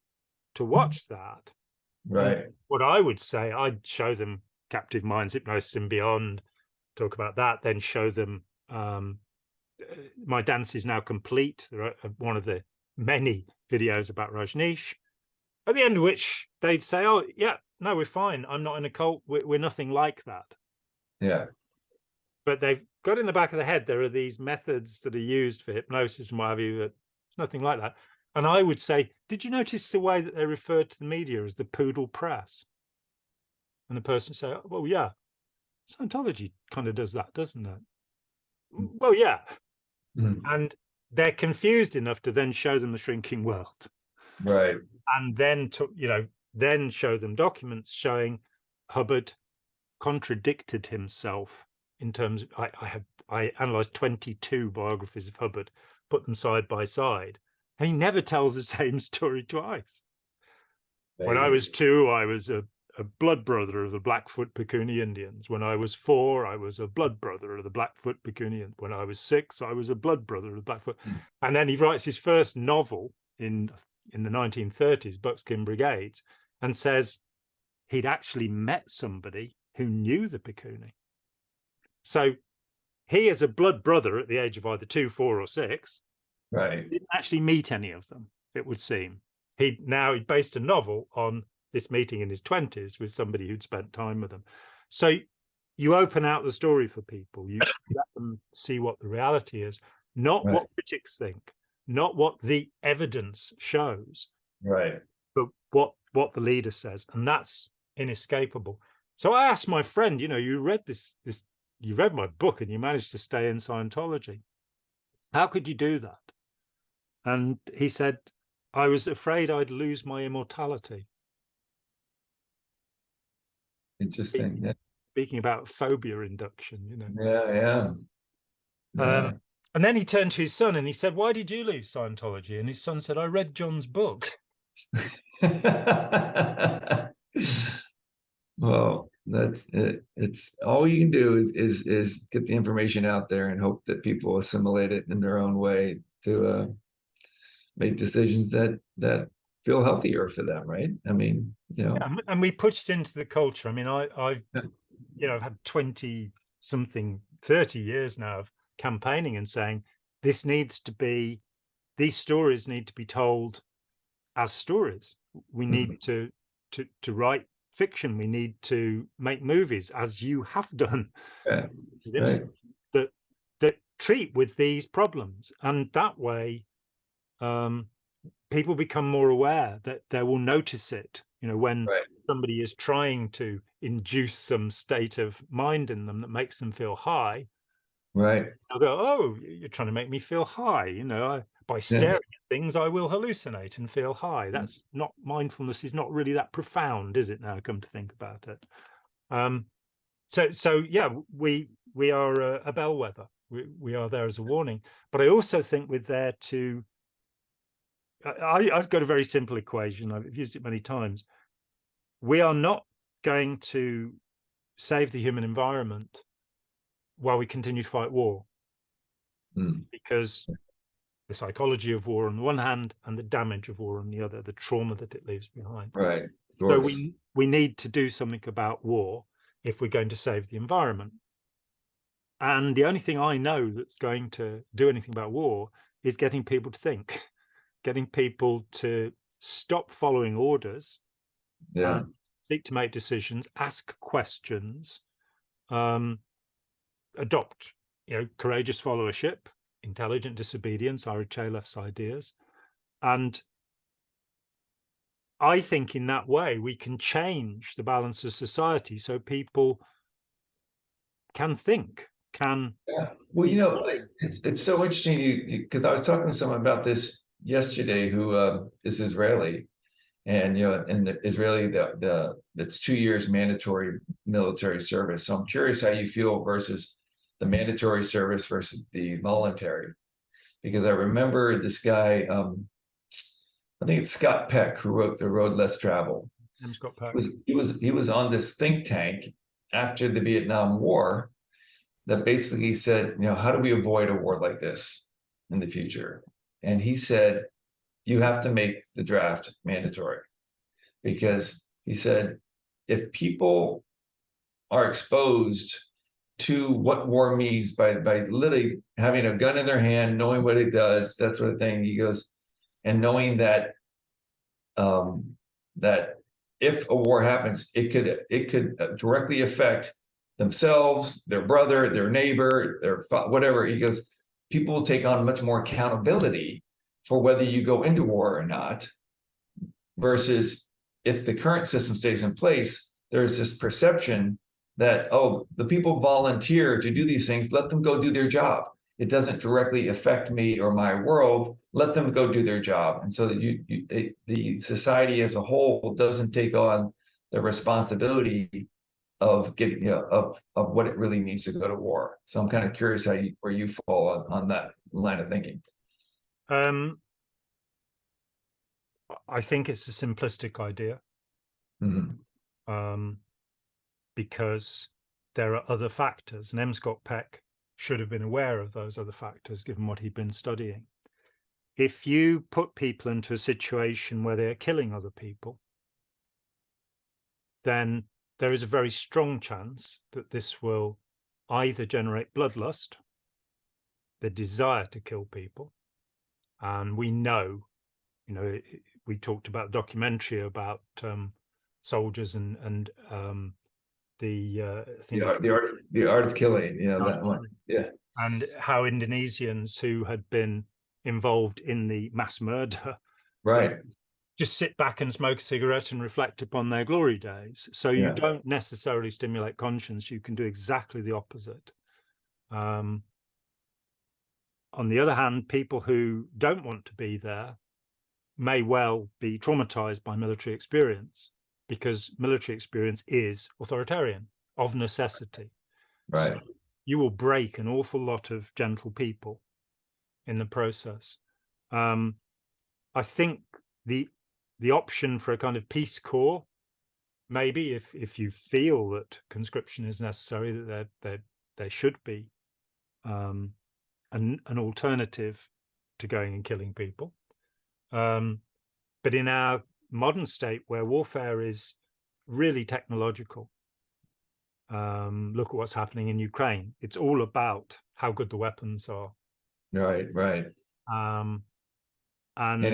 to watch that, what I would say, I'd show them Captive Minds, Hypnosis and Beyond, talk about that, then show them My Dance Is Now Complete, one of the many videos about Rajneesh, at the end of which they'd say, oh, yeah, no, we're fine. I'm not in a cult. We're nothing like that. Yeah. But they've got in the back of the head, there are these methods that are used for hypnosis and what have you, that it's nothing like that. And I would say, did you notice the way that they referred to the media as the poodle press? And the person say, well, yeah, Scientology kind of does that, doesn't it? Well, yeah. Mm. And they're confused enough to then show them the shrinking world. Right. And then, then show them documents showing Hubbard contradicted himself in terms of, I analyzed 22 biographies of Hubbard, put them side by side, and he never tells the same story twice. Amazing. When I was 2, I was a blood brother of the Blackfoot Pecuni Indians. When I was 4, I was a blood brother of the Blackfoot Pecuni. When I was 6, I was a blood brother of the Blackfoot. And then he writes his first novel in the 1930s, Buckskin Brigades, and says he'd actually met somebody who knew the Pecuni. So he, as a blood brother at the age of either 2, 4, or 6, right, didn't actually meet any of them, it would seem. He based a novel on this meeting in his 20s with somebody who'd spent time with them. So you open out the story for people. You let them see what the reality is, not right, what critics think, not what the evidence shows, right. but what the leader says, and that's inescapable. So I asked my friend, you read you read my book and you managed to stay in Scientology. How could you do that? And he said, I was afraid I'd lose my immortality. Interesting. Yeah. Speaking about phobia induction, Yeah. And then he turned to his son and he said, why did you leave Scientology? And his son said, I read John's book. Well, that's it. It's all you can do is get the information out there and hope that people assimilate it in their own way to make decisions that feel healthier for them, right? I mean, Yeah, and we pushed into the culture. I mean, I've had 20 something 30 years now of campaigning and saying these stories need to be told as stories. We need to write fiction. We need to make movies, as you have done, right. that treat with these problems, and that way people become more aware that they will notice it, when somebody is trying to induce some state of mind in them that makes them feel high. Right. They'll go, oh, you're trying to make me feel high. By staring at things, I will hallucinate and feel high. That's not, mindfulness is not really that profound, is it, now come to think about it? So yeah, we are a bellwether. We are there as a warning. But I also think we're there to, I've got a very simple equation. I've used it many times. We are not going to save the human environment while we continue to fight war, because the psychology of war on the one hand and the damage of war on the other, the trauma that it leaves behind. Right. So we need to do something about war if we're going to save the environment. And the only thing I know that's going to do anything about war is getting people to think, getting people to stop following orders, and seek to make decisions, ask questions, adopt, courageous followership, intelligent disobedience, Ira Chalef's ideas. And I think in that way we can change the balance of society so people can think, can. Yeah. Well, it's so interesting because I was talking to someone about this yesterday who is Israeli, and in the Israeli, it's 2 years mandatory military service. So I'm curious how you feel versus the mandatory service versus the voluntary, because I remember this guy, I think it's Scott Peck, who wrote The Road Less Traveled. I'm Scott Peck. He was on this think tank after the Vietnam War that basically said, how do we avoid a war like this in the future? And he said, you have to make the draft mandatory, because he said, if people are exposed to what war means by literally having a gun in their hand, knowing what it does, that sort of thing, he goes, and knowing that that if a war happens, it could directly affect themselves, their brother, their neighbor, their whatever. He goes, people will take on much more accountability for whether you go into war or not, versus if the current system stays in place, there's this perception that, oh, the people volunteer to do these things, let them go do their job. It doesn't directly affect me or my world. Let them go do their job. And so that the society as a whole doesn't take on the responsibility of getting, of what it really means to go to war. So I'm kind of curious where you fall on that line of thinking. I think it's a simplistic idea. Mm-hmm. Because there are other factors, and M. Scott Peck should have been aware of those other factors given what he'd been studying. If you put people into a situation where they're killing other people, then there is a very strong chance that this will either generate bloodlust, the desire to kill people, and we know, we talked about a documentary about soldiers and the art of killing, that one, yeah, and how Indonesians who had been involved in the mass murder, right, just sit back and smoke a cigarette and reflect upon their glory days. So you don't necessarily stimulate conscience. You can do exactly the opposite. On the other hand, people who don't want to be there may well be traumatized by military experience, because military experience is authoritarian of necessity. right. So you will break an awful lot of gentle people in the process. I think the option for a kind of Peace Corps, maybe if you feel that conscription is necessary, that there should be an alternative to going and killing people. But in our modern state, where warfare is really technological, look at what's happening in Ukraine. It's all about how good the weapons are. Right. And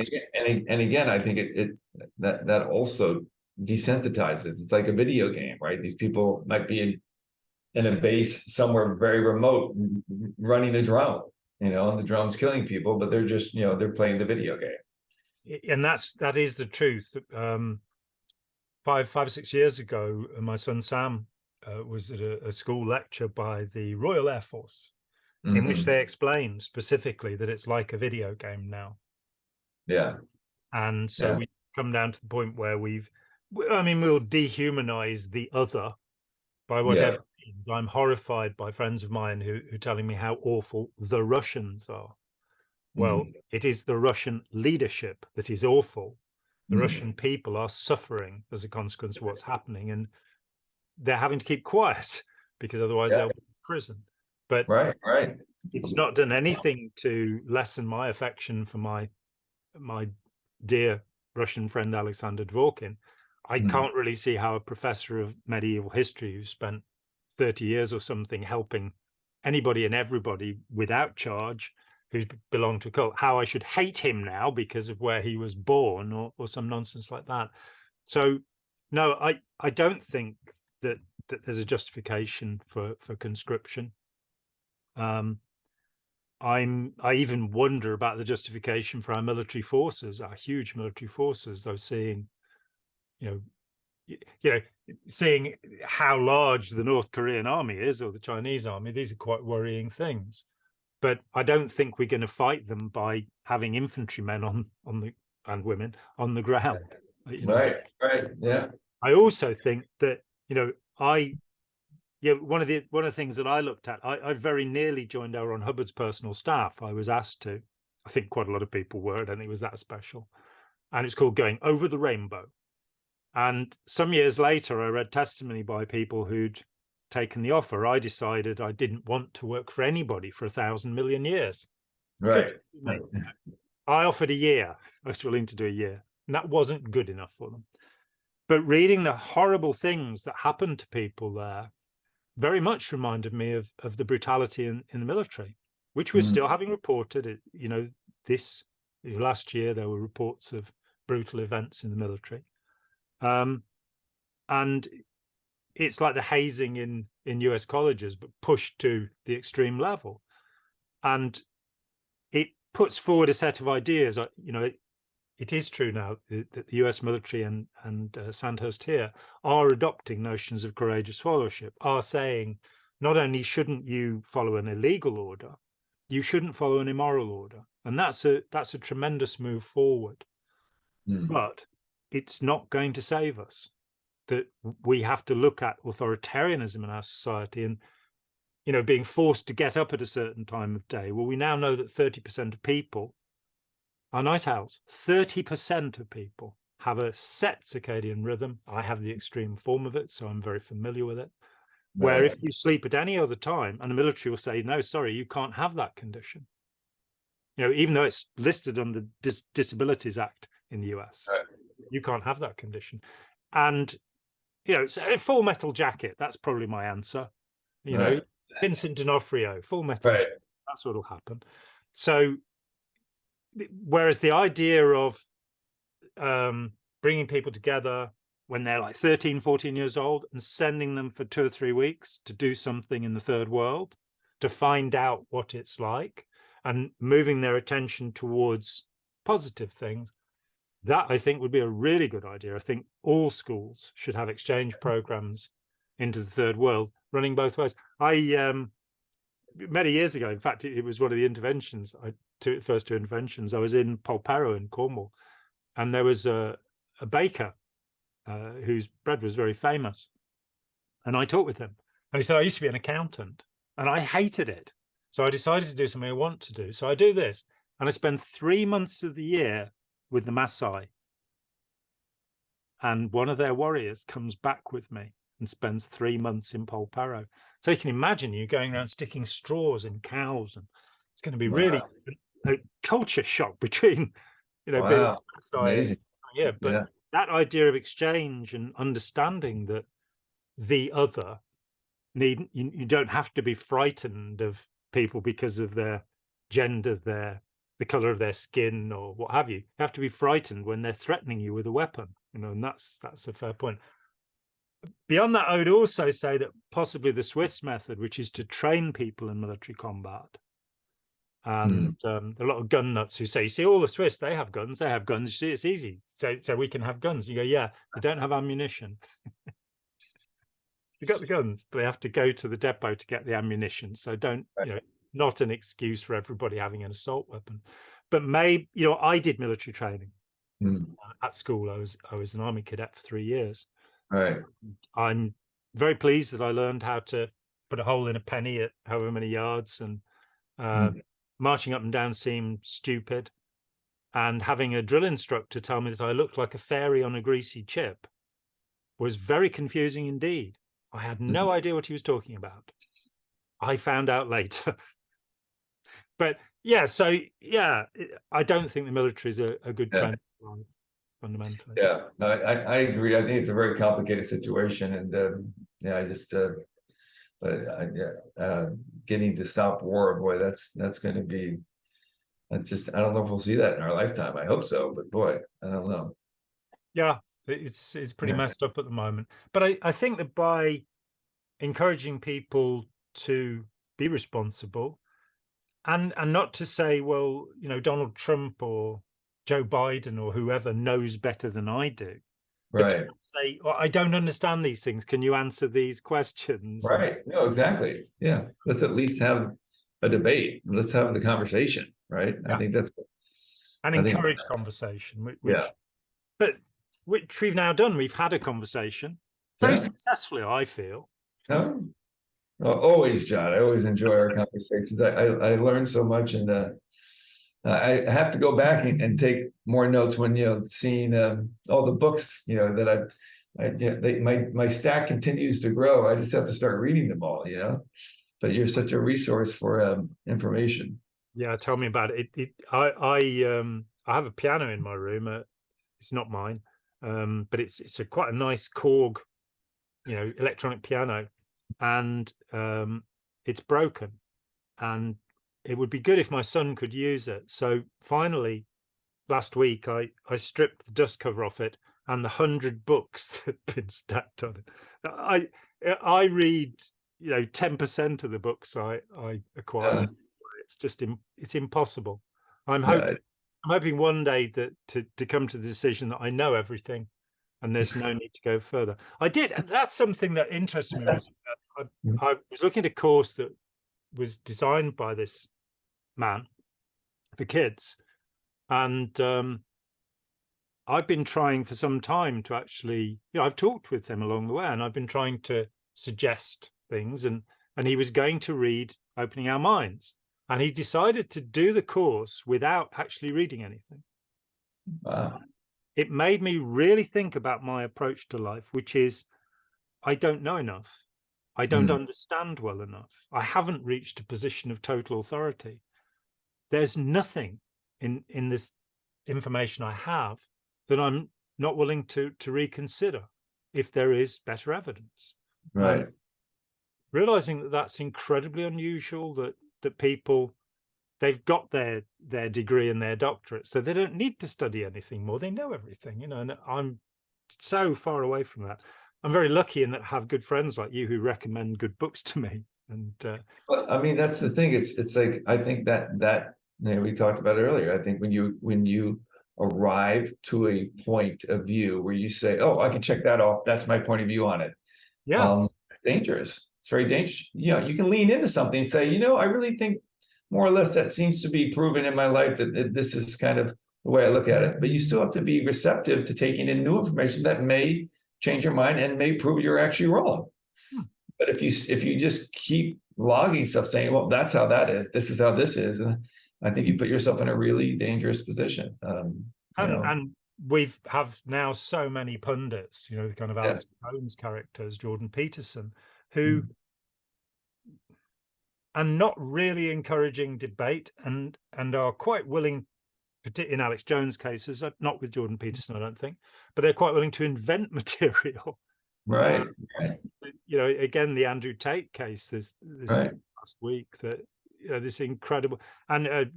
again, I think that also desensitizes. It's like a video game, right? These people might be in a base somewhere very remote, running a drone, and the drone's killing people, but they're just, they're playing the video game. And that is the truth. 5 or 6 years ago, my son Sam was at a school lecture by the Royal Air Force, in which they explained specifically that it's like a video game now. Yeah. And so we come down to the point where we'll dehumanize the other by whatever means. I'm horrified by friends of mine who are telling me how awful the Russians are. Well, it is the Russian leadership that is awful. The Russian people are suffering as a consequence of what's happening, and they're having to keep quiet because otherwise they'll be in prison. But right. It's not done anything to lessen my affection for my dear Russian friend Alexander Dworkin. I can't really see how a professor of medieval history who spent 30 years or something helping anybody and everybody without charge who belonged to a cult, how I should hate him now because of where he was born or some nonsense like that. So no, I don't think that there's a justification for conscription. I even wonder about the justification for our military forces, our huge military forces, though, seeing seeing how large the North Korean army is or the Chinese army. These are quite worrying things. But I don't think we're going to fight them by having infantrymen and women on the ground. Right. Yeah. I also think that one of the things that I looked at, I very nearly joined L. Ron Hubbard's personal staff. I was asked to. I think quite a lot of people were. I don't think it was that special. And it's called Going Over the Rainbow. And some years later, I read testimony by people who'd taken the offer. I decided I didn't want to work for anybody for 1,000 million years. Right. I offered a year. I was willing to do a year, and that wasn't good enough for them. But reading the horrible things that happened to people there very much reminded me of the brutality in the military, which we're still having reported. This last year there were reports of brutal events in the military, and it's like the hazing in US colleges, but pushed to the extreme level. And it puts forward a set of ideas. It is true now that the US military and Sandhurst here are adopting notions of courageous followership, are saying not only shouldn't you follow an illegal order, you shouldn't follow an immoral order. And that's a tremendous move forward. But it's not going to save us. That we have to look at authoritarianism in our society and, being forced to get up at a certain time of day. Well, we now know that 30% of people are night owls. 30% of people have a set circadian rhythm. I have the extreme form of it, so I'm very familiar with it. Where if you sleep at any other time, and the military will say, no, sorry, you can't have that condition. Even though it's listed on the Disabilities Act in the US, you can't have that condition. And, it's a Full Metal Jacket. That's probably my answer. Vincent D'Onofrio, Full Metal Jacket. That's what'll happen. So, whereas the idea of bringing people together when they're like 13, 14 years old and sending them for 2 or 3 weeks to do something in the third world, to find out what it's like and moving their attention towards positive things, that I think would be a really good idea. I think all schools should have exchange programs into the third world running both ways. Many years ago, in fact, it was one of the interventions, first 2 interventions, I was in Polperro in Cornwall, and there was a baker whose bread was very famous. And I talked with him, and he said, I used to be an accountant and I hated it. So I decided to do something I want to do. So I do this, and I spend 3 months of the year with the Maasai. And one of their warriors comes back with me and spends 3 months in Polperro. So you can imagine you going around sticking straws in cows, and it's going to be really a culture shock between, being Maasai. But that idea of exchange and understanding that the other you don't have to be frightened of people because of their gender, the color of their skin, or what have you. You have to be frightened when they're threatening you with a weapon, and that's a fair point. Beyond that, I would also say that possibly the Swiss method, which is to train people in military combat, and there are a lot of gun nuts who say, you see, all the Swiss, they have guns, you see, it's easy, so we can have guns. You go, yeah, they don't have ammunition. They got the guns, but they have to go to the depot to get the ammunition. So not an excuse for everybody having an assault weapon. But maybe, I did military training at school. I was an army cadet for 3 years. Right. I'm very pleased that I learned how to put a hole in a penny at however many yards, and marching up and down seemed stupid. And having a drill instructor tell me that I looked like a fairy on a greasy chip was very confusing indeed. I had no idea what he was talking about. I found out later. But I don't think the military is a good trend fundamentally. Yeah, no, I agree. I think it's a very complicated situation, and getting to stop war, boy, that's going to be. I don't know if we'll see that in our lifetime. I hope so, but boy, I don't know. Yeah, it's pretty messed up at the moment. But I think that by encouraging people to be responsible, and not to say, well, Donald Trump or Joe Biden or whoever knows better than I do, but to say, well, I don't understand these things. Can you answer these questions? Right. No, exactly. Yeah. Let's at least have a debate. Let's have the conversation. Right. Yeah. I think that's. And encourage conversation. But which we've now done. We've had a conversation very successfully, I feel. No. Always, John. I always enjoy our conversations. I learned so much, and I have to go back and take more notes when seeing all the books that my stack continues to grow. I just have to start reading them all. But you're such a resource for information. Yeah, tell me about it. I have a piano in my room. It's not mine, but it's quite a nice Korg, electronic piano. And it's broken, and it would be good if my son could use it. So finally, last week, I stripped the dust cover off it and the 100 books that had been stacked on it. I read 10% of the books I acquire. It's just it's impossible. I'm Right. hoping one day that to come to the decision that I know everything and there's no need to go further. I did, and that's something that interested me was I was looking at a course that was designed by this man for kids, and I've been trying for some time to actually, I've talked with him along the way, and I've been trying to suggest things, and he was going to read Opening Our Minds, and he decided to do the course without actually reading anything. Wow. It made me really think about my approach to life, which is I don't know enough. I don't understand well enough. I haven't reached a position of total authority. There's nothing in this information I have that I'm not willing to reconsider if there is better evidence. Right. Realizing that that's incredibly unusual, that people, they've got their degree and their doctorate, so they don't need to study anything more. They know everything, and I'm so far away from that. I'm very lucky in that I have good friends like you who recommend good books to me. And Well, I mean, that's the thing. It's like, I think that we talked about it earlier. I think when you arrive to a point of view where you say, "Oh, I can check that off. That's my point of view on it." yeah, It's dangerous. It's very dangerous. You can lean into something and say, I really think more or less that seems to be proven in my life that this is kind of the way I look at it. But you still have to be receptive to taking in new information that may change your mind and may prove you're actually wrong. But if you just keep logging stuff saying, well, that's how that is, this is how this is, and I think you put yourself in a really dangerous position. and we've have now so many pundits, the kind of Yeah. Alex Jones characters, Jordan Peterson, who are not really encouraging debate and are quite willing, particularly in Alex Jones cases, not with Jordan Peterson, I don't think, but they're quite willing to invent material. Right. Again, the Andrew Tate case this Right. last week, that this incredible, and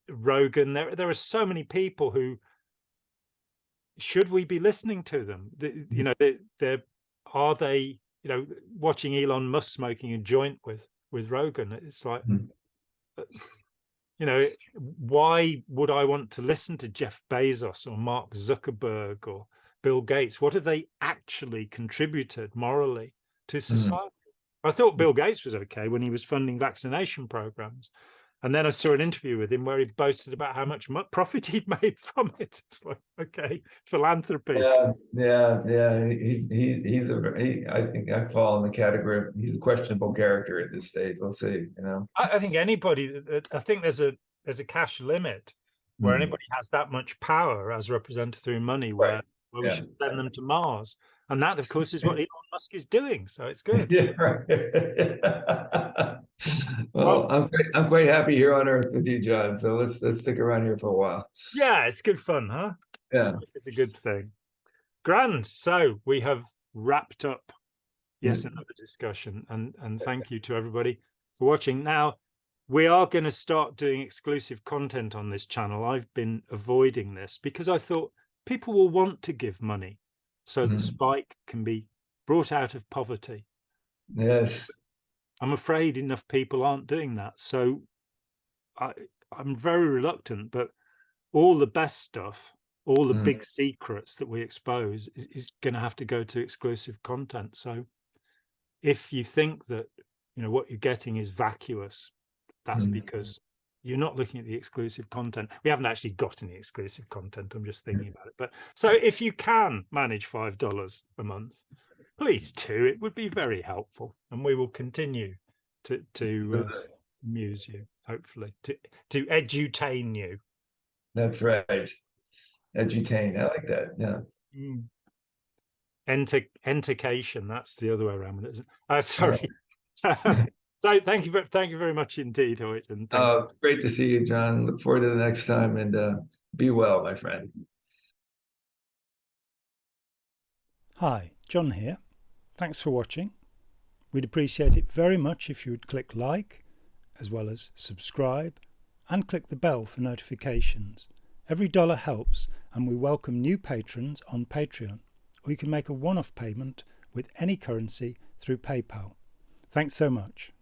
Rogan. There are so many people who, should we be listening to them? Are they watching Elon Musk smoking a joint with Rogan? It's like, why would I want to listen to Jeff Bezos or Mark Zuckerberg or Bill Gates? What have they actually contributed morally to society? I thought Bill Gates was okay when he was funding vaccination programs. And then I saw an interview with him where he boasted about how much profit he'd made from it. It's like, okay, philanthropy. Yeah. I think I fall in the category of, he's a questionable character at this stage. We'll see, I think anybody, I think there's a cash limit where anybody has that much power as represented through money, where we should send them to Mars. And that, of course, is what Elon Musk is doing. So it's good. Yeah, right. Well, I'm quite happy here on Earth with you, John. So let's stick around here for a while. Yeah, it's good fun, huh? Yeah, it's a good thing. Grand. So we have wrapped up another discussion, and thank you to everybody for watching. Now we are going to start doing exclusive content on this channel. I've been avoiding this because I thought people will want to give money so that Spike can be brought out of poverty. Yes. I'm afraid enough people aren't doing that. So I'm very reluctant, but all the best stuff, all the big secrets that we expose is going to have to go to exclusive content. So if you think that, what you're getting is vacuous, that's because you're not looking at the exclusive content. We haven't actually got any exclusive content. I'm just thinking about it. But so if you can manage $5 a month, please do. It would be very helpful. And we will continue to amuse you, hopefully, to edutain you. That's right. Edutain. I like that. Yeah. Entercation. That's the other way around with it. Sorry. So thank you very much indeed, Hoyt. And great to see you, John. Look forward to the next time, and be well, my friend. Hi, John here. Thanks for watching. We'd appreciate it very much if you would click like, as well as subscribe, and click the bell for notifications. Every dollar helps, and we welcome new patrons on Patreon, or you can make a one-off payment with any currency through PayPal. Thanks so much.